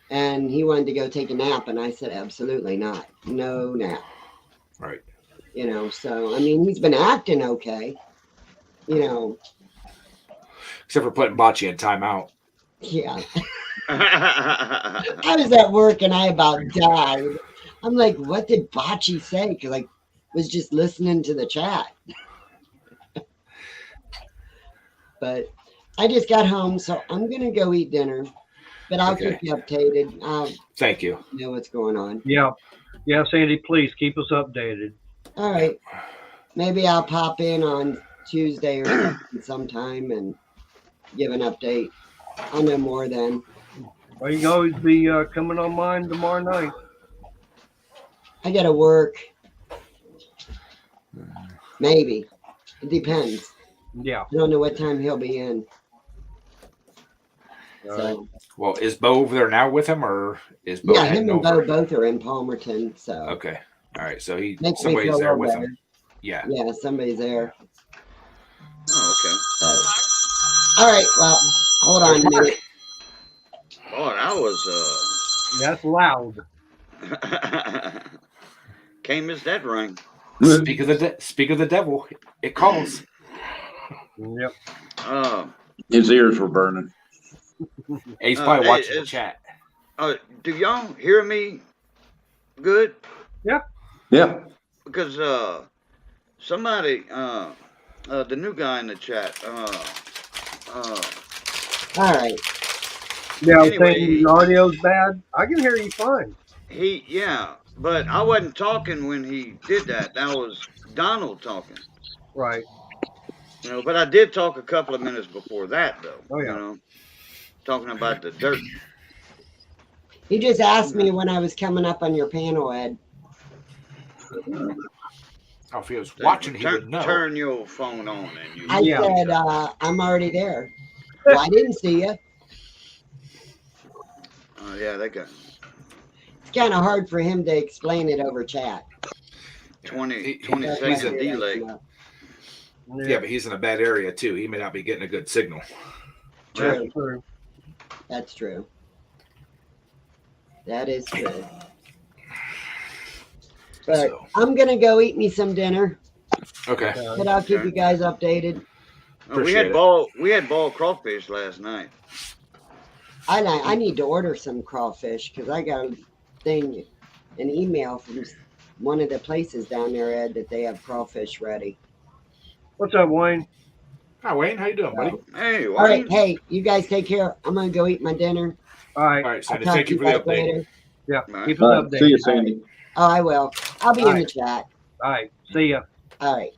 And he wanted to go take a nap, and I said, absolutely not. No nap. Right. So, I mean, he's been acting okay. Except for putting Bocce in timeout. Yeah. I was at work, and I about died. I'm like, what did Bocce say? Because I was just listening to the chat. But I just got home, so I'm going to go eat dinner. But I'll Okay. keep you updated. I'll Thank you. know what's going on. Yeah. Yeah, Sandy, please keep us updated. All right. Maybe I'll pop in on Tuesday or something sometime and give an update. I'll know more then. Well, you can always be coming on mine tomorrow night. I got to work. Maybe. It depends. Yeah. I don't know what time he'll be in. So, Well, is Bo over there now with him, or is Bo yeah, heading him and over? Bo both are in Palmerton. So, Okay. All right. So makes me somebody's feel a there little with better. him. Yeah. Yeah, somebody's there. Oh, So. All right. Well, hold on a minute. okay. Oh, that was That's loud. can't miss that ring. Speak of the devil, it calls. Yep. His ears were burning. He's probably watching the it's- chat. Do y'all hear me good? Yeah. Because somebody, the new guy in the chat, All right. Yeah, I was Anyway, saying your audio's bad. I can hear you fine. but I wasn't talking when he did that. That was Donald talking. Right. But I did talk a couple of minutes before that, though. Oh, yeah. Talking about the dirt. He just asked me when I was coming up on your panel, Ed. Oh, if he was watching, he would know. Turn your phone on and you. I Yeah. said, I'm already there. Well, I didn't see you. Oh yeah, that got It's kind of hard for him to explain it over chat. 20 That's second why- delay. Yeah, but he's in a bad area too. He may not be getting a good signal. True. True. That's true. That is true. But So, I'm gonna go eat me some dinner, okay. but I'll keep you guys updated. We had ball crawfish last night. I need to order some crawfish because I got an email from one of the places down there, Ed, that they have crawfish ready. What's up, Wayne? Hi, Wayne. How you doing, buddy? Hey, All right, hey, you guys take care. I'm gonna go eat my dinner. All right. All right, I'll Sandy. talk Thank to you for the guys update. later. Yeah. All Keep us All right, updated. see you, Sandy. Oh, I will. I'll be All in the right. chat. All right. See ya. All right.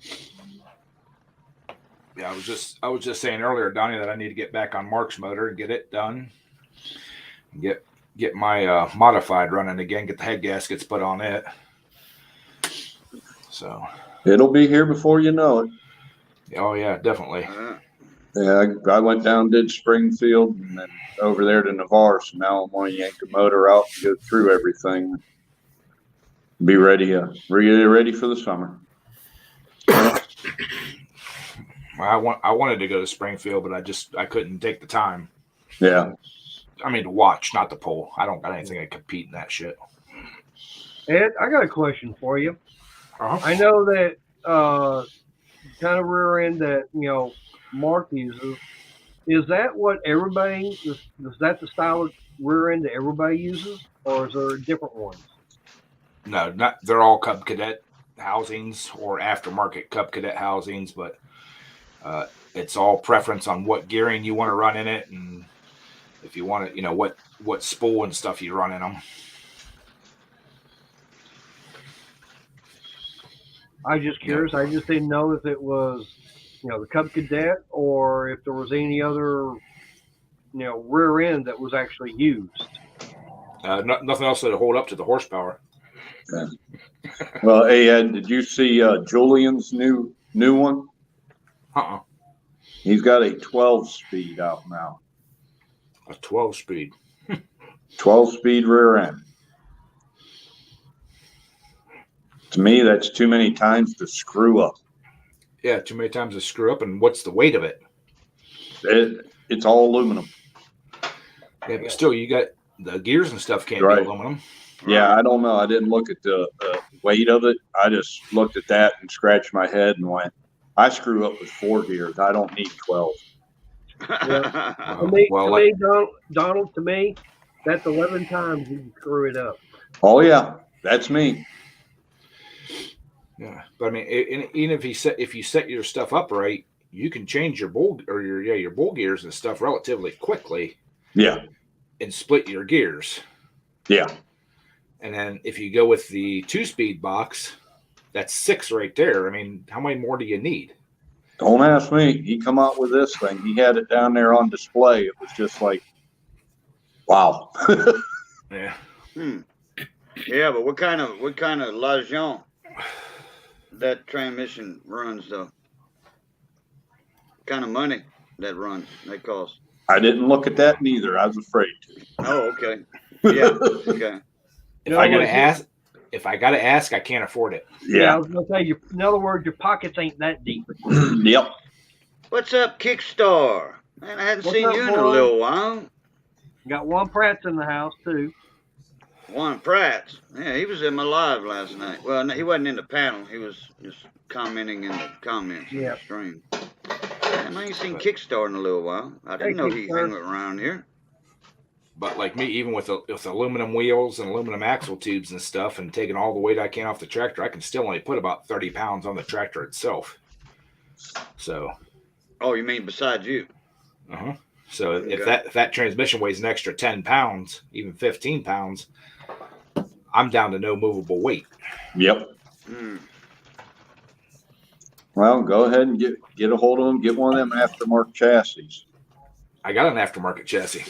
Yeah, I was just saying earlier, Donnie, that I need to get back on Mark's motor and get it done. Get my modified running again. Get the head gaskets put on it. So. It'll be here before you know it. Oh yeah, definitely. Yeah, I went down, did Springfield, and then over there to Navarre. So now I'm going to yank the motor out and go through everything. Be ready for the summer. Well, I wanted to go to Springfield, but I couldn't take the time. Yeah. I mean, to watch, not to pull. I don't got anything to compete in that shit. Ed, I got a question for you. Uh-huh. I know that kind of rear end that Mark uses. Is that what everybody is that the style of rear end that everybody uses, or is there different ones? No, not they're all Cub Cadet housings or aftermarket Cub Cadet housings, but it's all preference on what gearing you want to run in it, and if you want to, what spool and stuff you run in them. I was just curious. I just didn't know if it was, the Cub Cadet or if there was any other, rear end that was actually used. Nothing else to hold up to the horsepower. Well, hey Ed, did you see Julian's new one? Uh-uh. He's got a 12-speed out now. A 12-speed. 12-speed rear end. To me, that's too many times to screw up. Yeah, too many times to screw up. And what's the weight of it? It's all aluminum. Yeah, but still, you got the gears and stuff can't Right. be aluminum. Yeah, I don't know. I didn't look at the weight of it. I just looked at that and scratched my head and went, I screw up with 4 gears. I don't need 12. Donald, to me, that's 11 times you can screw it up. Oh, yeah. That's me. Yeah, but I mean, even if you set your stuff up right, you can change your bull gears and stuff relatively quickly. Yeah. And split your gears. Yeah. And then if you go with the 2-speed box, that's 6 right there. I mean, how many more do you need? Don't ask me. He come out with this thing. He had it down there on display. It was just like, wow. Yeah. Yeah, but what kind of Lajon that transmission runs though? What kind of money that costs? I didn't look at that neither. I was afraid to. Oh, okay. Yeah. Okay. If I gotta ask, I can't afford it. I Yeah. was gonna say, in other words, your pockets ain't that deep. Yep. What's up, Kickstar? Man, I hadn't What's seen up, you in a boy? little while. Got one Pratt's in the house too. Juan Pratt. Yeah, he was in my live last night. Well, no, he wasn't in the panel. He was just commenting in the comments in Yeah. the stream. Man, I ain't seen Kickstar in a little while. I didn't know he Kickstar. hung around here. But like me, even with aluminum wheels and aluminum axle tubes and stuff, and taking all the weight I can off the tractor, I can still only put about 30 pounds on the tractor itself. So. Oh, you mean besides you? So if Okay. that transmission weighs an extra 10 pounds, even 15 pounds, I'm down to no movable weight. Yep. Hmm. Well, go ahead and get a hold of them. Get one of them aftermarket chassis. I got an aftermarket chassis.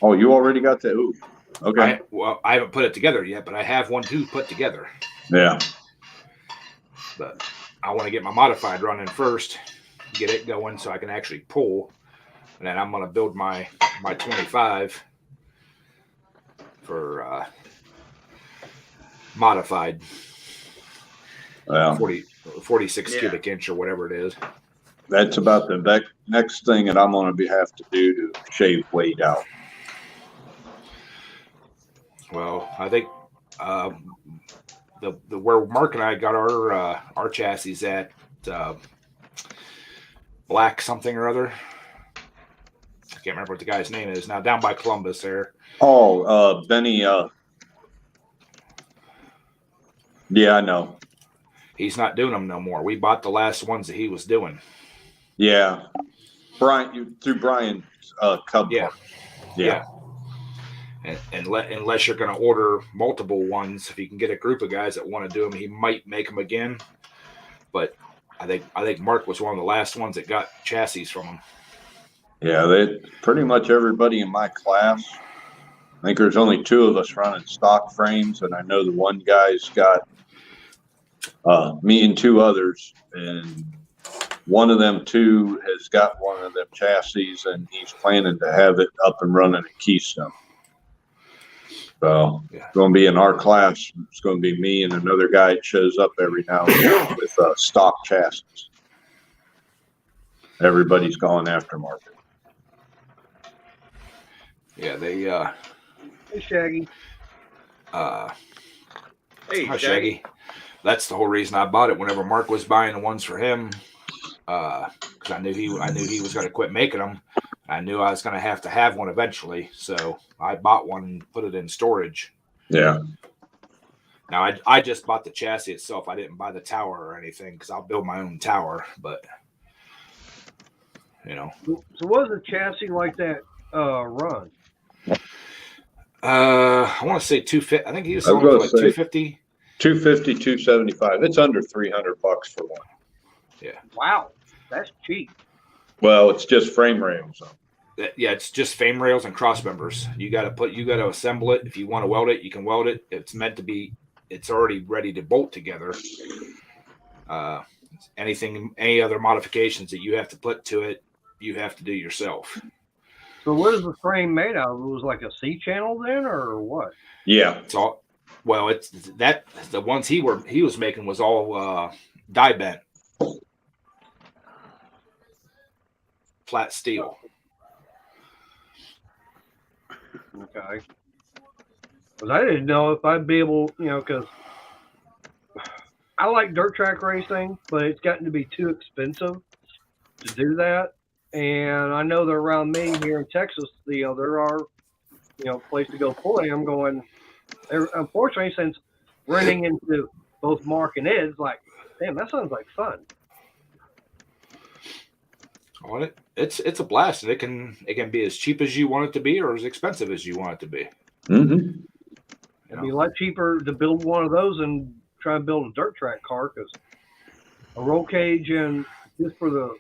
Oh, you already got that? Ooh. Okay. I haven't put it together yet, but I have one to put together. Yeah. But I want to get my modified running first, get it going so I can actually pull, and then I'm going to build my 25 for modified Well, 46 Yeah. cubic inch or whatever it is. that's about the next thing that I'm going to have to do to shave weight out. Well, I think the where Mark and I got our chassis at Black something or other. I can't remember what the guy's name is now. Down by Columbus there. Oh, Benny. Yeah, I know. He's not doing them no more. We bought the last ones that he was doing. Yeah, Brian, through Brian Cub. Yeah. Park. Yeah. And unless you're going to order multiple ones, if you can get a group of guys that want to do them, he might make them again. But I think Mark was one of the last ones that got chassis from him. Yeah, they pretty much everybody in my class. I think there's only 2 of us running stock frames, and I know the one guy's got me and 2 others, and one of them 2 has got one of them chassis, and he's planning to have it up and running at Keystone. So Yeah. it's going to be in our class. It's going to be me and another guy that shows up every now and then with stock chassis. Everybody's going aftermarket. Yeah, they Hey, Shaggy. Hey, Hi, Shaggy. Shaggy. That's the whole reason I bought it. Whenever Mark was buying the ones for him, because I knew he was going to quit making them. I knew I was going to have one eventually, so I bought one and put it in storage. Yeah. Now I just bought the chassis itself. I didn't buy the tower or anything because I'll build my own tower. But So what does a chassis like that run? I want to say 250. I think he was I was selling for gonna like say- 250. 250, 275. It's under $300 for one. Wow, that's cheap. Well, it's just frame rails. Yeah, it's just frame rails and cross members. You got to assemble it. If you want to weld it, you can weld it. It's meant to be. It's already ready to bolt together. Any other modifications that you have to put to it, you have to do yourself. So what is the frame made out of? It was like a C channel then, or what? Yeah. It's all. Well, it's that the ones he was making was all die bent, flat steel. Okay. Because I didn't know if I'd be able, because I like dirt track racing, but it's gotten to be too expensive to do that. And I know that around me here in Texas, there are, places to go pulling. I'm going, unfortunately, since running into both Mark and Ed, it's like, damn, that sounds like fun. On it, it's a blast, and it can be as cheap as you want it to be, or as expensive as you want it to be. Mm-hmm. It'd be a lot cheaper to build one of those and try and build a dirt track car, because a roll cage and just for the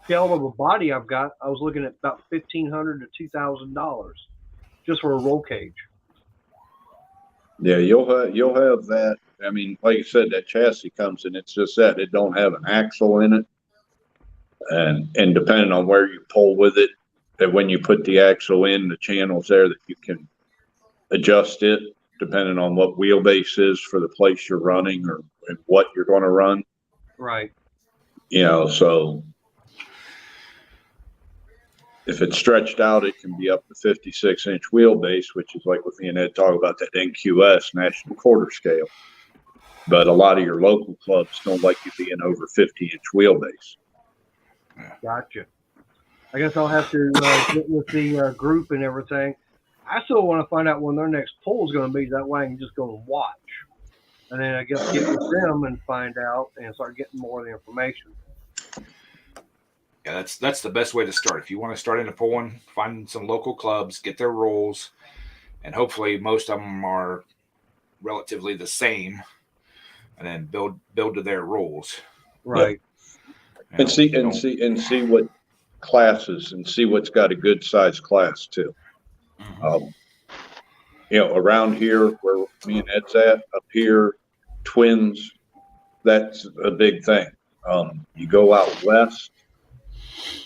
shell of a body I've got, I was looking at about $1,500 to $2,000 just for a roll cage. Yeah, you'll have that. I mean, like you said, that chassis comes in. It's just that it don't have an axle in it, and depending on where you pull with it, that when you put the axle in, the channels there that you can adjust it depending on what wheelbase is for the place you're running or what you're going to run. Right. So if it's stretched out, it can be up to 56-inch wheelbase, which is like what me and Ed talk about, that NQS National Quarter Scale. But a lot of your local clubs don't like you being over 50-inch wheelbase. Gotcha. I guess I'll have to get with the group and everything. I still want to find out when their next poll is going to be. That way I can just go and watch. And then I guess get with them and find out and start getting more of the information. Yeah, that's the best way to start. If you want to start into pulling, find some local clubs, get their rules, and hopefully most of them are relatively the same, and then build to their rules. Right. You And know, see don't- what classes and see what's got a good sized class too. Around here where me and Ed's at, up here, twins, that's a big thing. You go out west,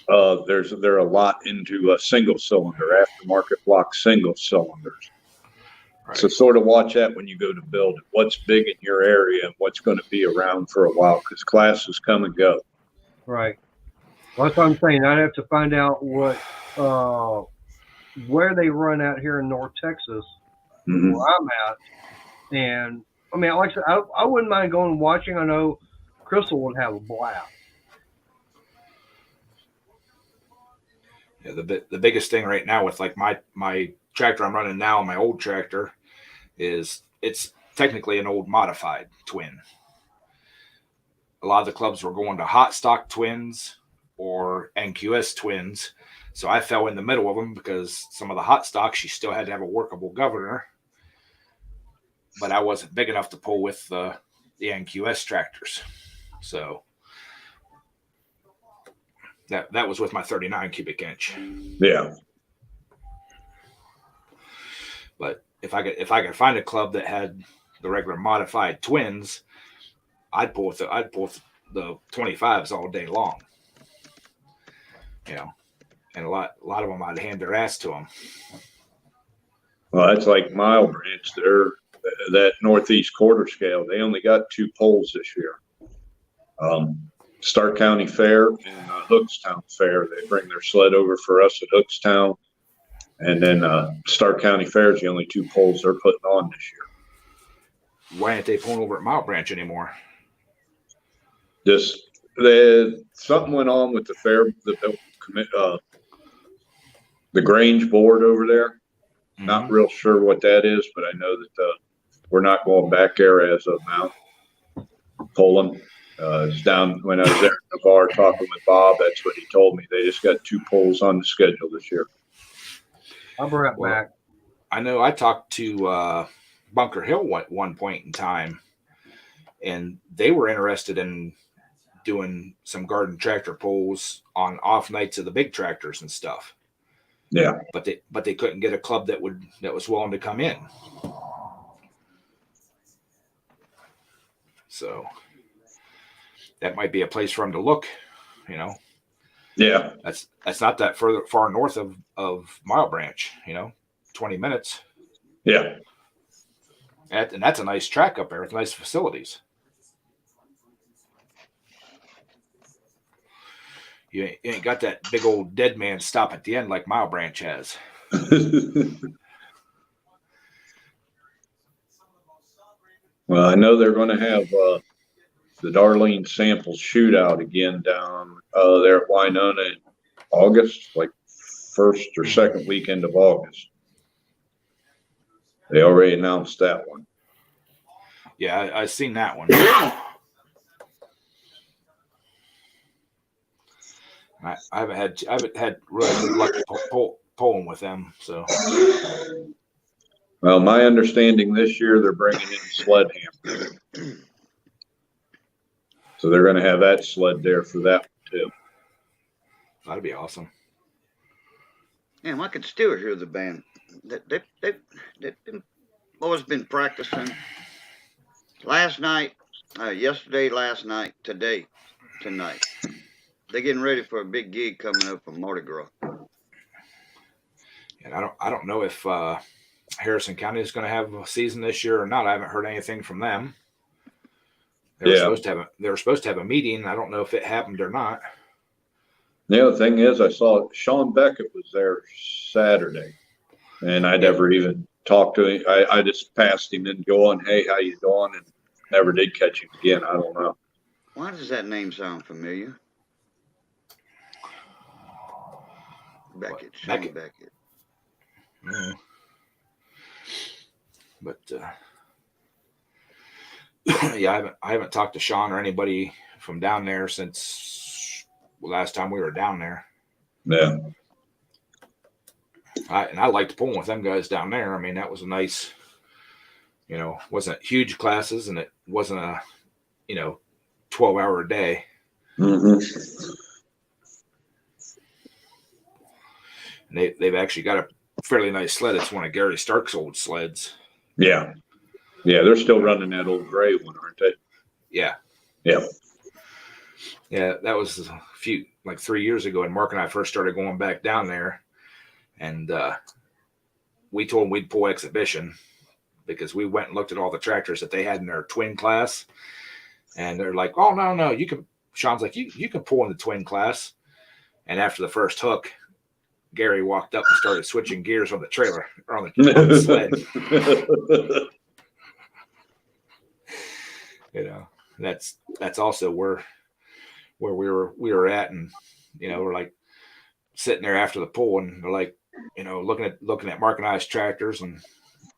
they're a lot into a single cylinder, aftermarket block single cylinders. right. So sort of watch that when you go to build it. What's big in your area and what's going to be around for a while, because classes come and go. Right. Well, that's what I'm saying. I'd have to find out where they run out here in North Texas, Mhm. where I'm at. And I mean, like I said, I wouldn't mind going and watching. I know Crystal would have a blast. Yeah, the biggest thing right now with like my tractor I'm running now, my old tractor, is it's technically an old modified twin. A lot of the clubs were going to hot stock twins or NQS twins, so I fell in the middle of them because some of the hot stocks you still had to have a workable governor, but I wasn't big enough to pull with the NQS tractors, so that was with my 39 cubic inch. Yeah. But if I could find a club that had the regular modified twins, I'd pull with the 25s all day long. And a lot of them I'd hand their ass to them. Well, that's like Mile Branch. They're that Northeast quarter scale. They only got 2 poles this year. Stark County Fair and Hookstown Fair. They bring their sled over for us at Hookstown. And then Stark County Fair is the only 2 poles they're putting on this year. Why aren't they pulling over at Mile Branch anymore? Just something went on with the fair, the Grange board over there. Not real sure what that is, but I know that we're not going back there as of now. Poland is down. When I was there in Navarre talking with Bob, that's what he told me. They just got 2 poles on the schedule this year. I'll be right back. I know I talked to Bunker Hill at one point in time, and they were interested in doing some garden tractor pulls on off nights of the big tractors and stuff. Yeah. But they couldn't get a club that was willing to come in. So that might be a place for them to look, Yeah. That's not that far north of Mile Branch, 20 minutes. Yeah. And that's a nice track up there with nice facilities. You ain't got that big old dead man stop at the end like Mile Branch has. Well, I know they're going to have the Darlene Samples shootout again down there at Winona in August, like first or second weekend of August. They already announced that one. Yeah, I've seen that one. I haven't had really good luck pulling with them. So, well, my understanding this year they're bringing in sled hammer, so they're going to have that sled there for that one too. That'd be awesome. Yeah, I could still hear the band. They've always been practicing. Last night, yesterday, last night, today, tonight. They're getting ready for a big gig coming up from Mardi Gras. And I don't know if Harrison County is going to have a season this year or not. I haven't heard anything from them. They were supposed to have a meeting. I don't know if it happened or not. The other thing is, I saw Sean Beckett was there Saturday, and I never even talked to him. I just passed him and going, "Hey, how you doing?" And never did catch him again. I don't know. Why does that name sound familiar? Beckett, Sean Beckett. Yeah. But yeah, I haven't talked to Sean or anybody from down there since last time we were down there. Yeah. I liked pulling with them guys down there. I mean, that was a nice, wasn't huge classes, and it wasn't a, 12-hour a day. Mm-hmm. And they've actually got a fairly nice sled. It's one of Gary Stark's old sleds. Yeah. Yeah, they're still running that old gray one, aren't they? Yeah. Yeah. Yeah, that was a few, like 3 years ago, and Mark and I first started going back down there. And we told them we'd pull exhibition because we went and looked at all the tractors that they had in their twin class. And they're like, oh, no, you can. Sean's like, you can pull in the twin class. And after the first hook, Gary walked up and started switching gears on the trailer or on the sled. That's also where we were at, and we're like sitting there after the pull, and they're like, looking at Mark and I's tractors, and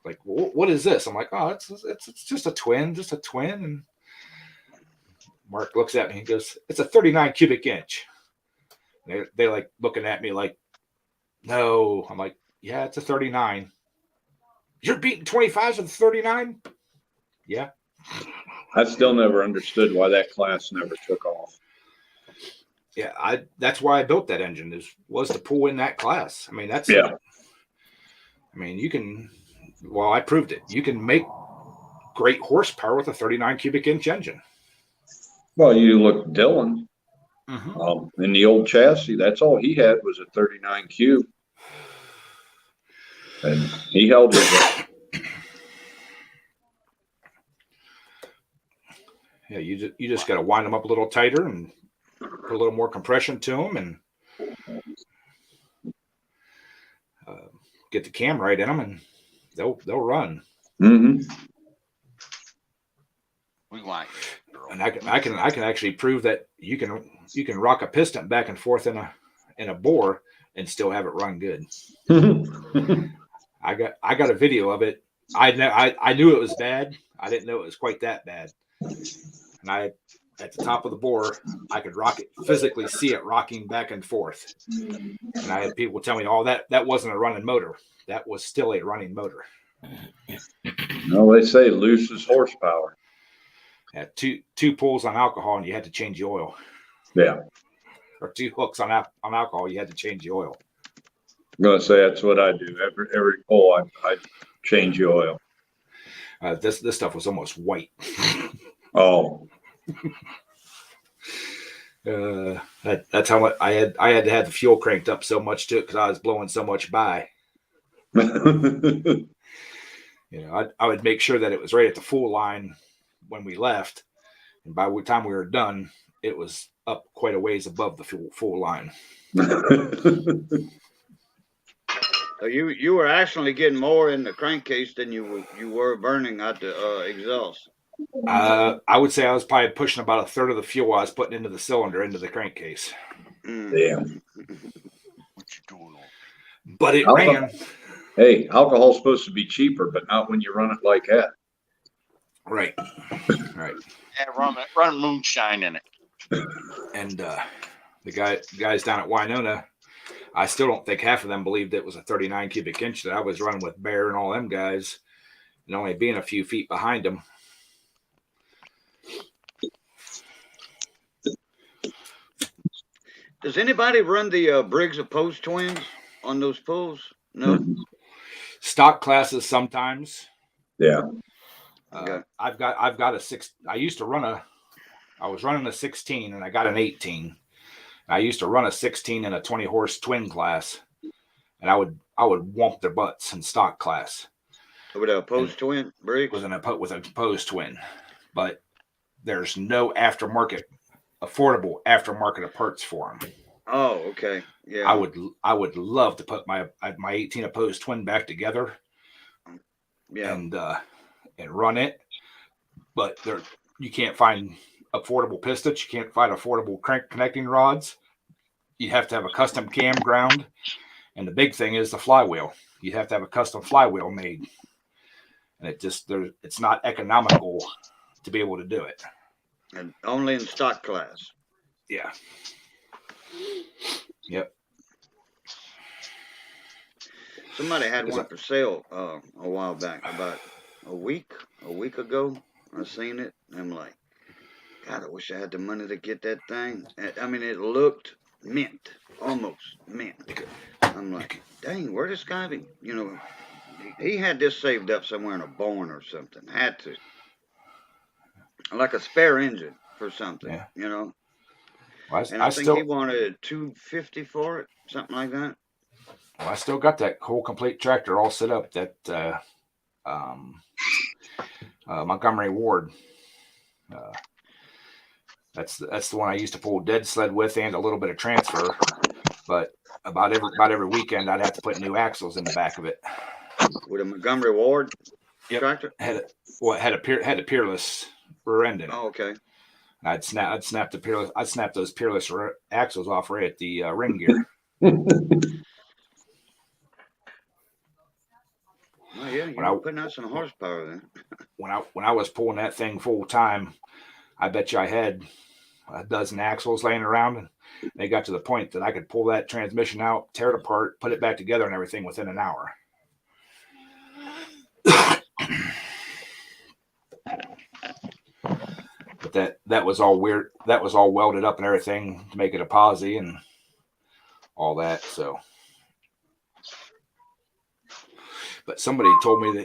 like, well, what is this? I'm like, oh, it's just a twin, and Mark looks at me and he goes, it's a 39 cubic inch. They like looking at me like, no. I'm like, yeah, it's a 39. You're beating 25s with a 39? Yeah. I still never understood why that class never took off. Yeah, that's why I built that engine was to pull in that class. I mean, that's yeah. I mean, I proved it. You can make great horsepower with a 39 cubic inch engine. Well, you look at Dylan. Mm-hmm. In the old chassis, that's all he had was a 39 cube. And he held it. Yeah, you just got to wind them up a little tighter and put a little more compression to them, and get the cam right in them, and they'll run. Mm-hmm. We like, and I can actually prove that you can rock a piston back and forth in a bore and still have it run good. I got a video of it. I knew it was bad. I didn't know it was quite that bad. And at the top of the bore, I could physically see it rocking back and forth. And I had people tell me, oh, that wasn't a running motor. That was still a running motor. No, they say loses horsepower. Had two pulls on alcohol, and you had to change the oil. Yeah. Or 2 hooks on alcohol, you had to change the oil. I'm gonna say that's what I do. Every pull, I change the oil. This stuff was almost white. Oh. That's how much I had to have the fuel cranked up so much to it because I was blowing so much by. I would make sure that it was right at the full line when we left, and by the time we were done, it was up quite a ways above the full line. So you were actually getting more in the crankcase than you were burning out the exhaust. I would say I was probably pushing about a third of the fuel I was putting into the cylinder into the crankcase. Yeah. what you doing? But it ran. Hey, alcohol's supposed to be cheaper, but not when you run it like that. Right. Right. Yeah, run moonshine in it. And the guys down at Winona, I still don't think half of them believed it was a 39 cubic inch that I was running with Bear and all them guys, and only being a few feet behind them. Does anybody run the Briggs opposed twins on those pulls? No. Stock classes sometimes. Yeah. Okay. I've got a 6. I was running a 16 and I got an 18. I used to run a 16 in a 20 horse twin class, and I would whomp their butts in stock class. With an opposed twin Briggs? With an opposed twin, but there's no affordable aftermarket parts for them. Oh, okay. Yeah. I would love to put my 18 opposed twin back together. Yeah. And run it, but you can't find affordable pistons. You can't find affordable crank connecting rods. You have to have a custom cam ground, and the big thing is the flywheel. You have to have a custom flywheel made, and it's not economical to be able to do it. And only in stock class. Yeah. Yep. Somebody had Is one it- for sale a while back, about a week ago. I seen it. And I'm like, God, I wish I had the money to get that thing. I mean, it looked mint, almost mint. I'm like, dang, where this guy be? You know, he had this saved up somewhere in a barn or something. Had to, like a spare engine for something. Yeah. You know. Well, And I think he wanted $250 for it, something like that. Well, I still got that whole complete tractor all set up. That Montgomery Ward. That's the one I used to pull dead sled with and a little bit of transfer. But about every weekend, I'd have to put new axles in the back of it. With a Montgomery Ward Yep. tractor. Had a Peerless rear end in it. Oh, okay. I'd snap those Peerless axles off right at the ring gear. Oh yeah, you're putting out some horsepower then. When I was pulling that thing full time, I bet you I had a dozen axles laying around, and they got to the point that I could pull that transmission out, tear it apart, put it back together, and everything within an hour. But that was all weird. That was all welded up and everything to make it a posi and all that. So, but somebody told me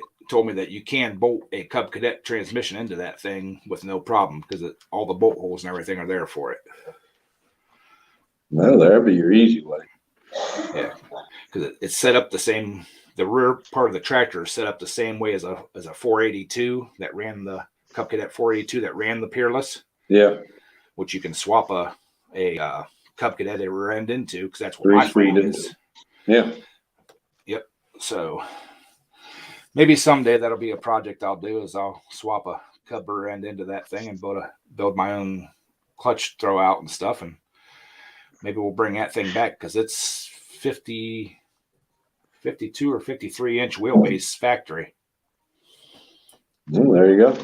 that you can bolt a Cub Cadet transmission into that thing with no problem because all the bolt holes and everything are there for it. No, that'd be your easy way. Yeah, because it's set up the same. The rear part of the tractor is set up the same way as a 482 that ran the Cub Cadet 482 that ran the Peerless. Yeah. Which you can swap a Cub Cadet rear end into because that's what my frame is. Yeah. Yep. So maybe someday that'll be a project I'll do is I'll swap a Cub rear end into that thing and build my own clutch throw out and stuff, and maybe we'll bring that thing back because it's 52 or 53 inch wheelbase factory. Well, there you go.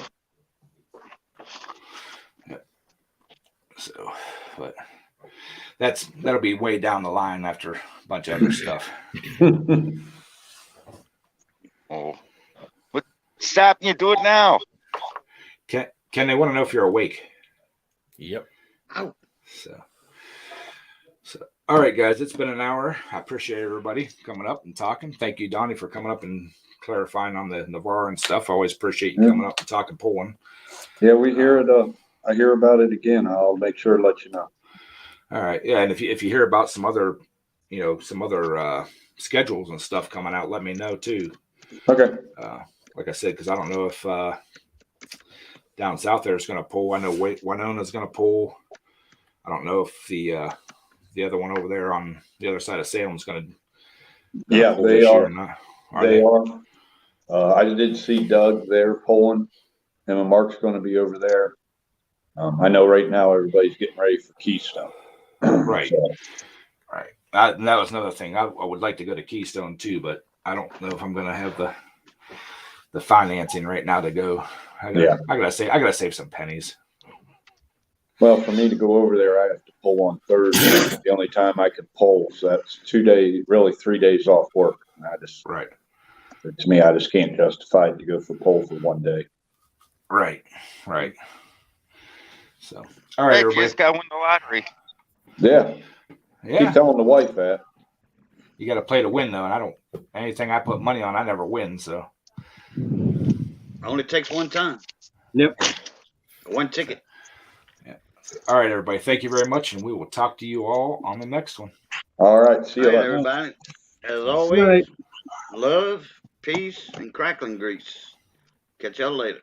So, but that'll be way down the line after a bunch of other stuff. Oh, what? Stop! You do it now. Ken, they want to know if you're awake. Yep. So, all right, guys, it's been an hour. I appreciate everybody coming up and talking. Thank you, Donnie, for coming up and clarifying on the Navarre and stuff. I always appreciate you coming up and talking pulling. Yeah, we hear it. I hear about it again. I'll make sure to let you know. All right, yeah, and if you hear about some other schedules and stuff coming out, let me know too. Okay. Like I said, because I don't know if down south there is going to pull. I know Winona is going to pull. I don't know if the other one over there on the other side of Salem is going to. Yeah, they are. They are. I did see Doug there pulling. Him and Mark's going to be over there. I know right now everybody's getting ready for Keystone. Right. So, right. And that was another thing. I would like to go to Keystone too, but I don't know if I'm going to have the financing right now to go. I gotta save some pennies. well, for me to go over there, I have to pull on Thursday. It's the only time I could pull. So that's 2 days, really 3 days off work. And Right. To me, I just can't justify it to go for pull for 1 day. Right. So, all right, Heck, you everybody. just got to win the lottery. Yeah. Yeah. Keep telling the wife that. You got to play to win, though, and anything I put money on, I never win. So, Only takes one time. Yep. One ticket. all right, everybody. Thank you very much, and we will talk to you all on the next one. All right. See you All right, later. everybody. As always, Right. love, peace, and crackling grease. Catch y'all later.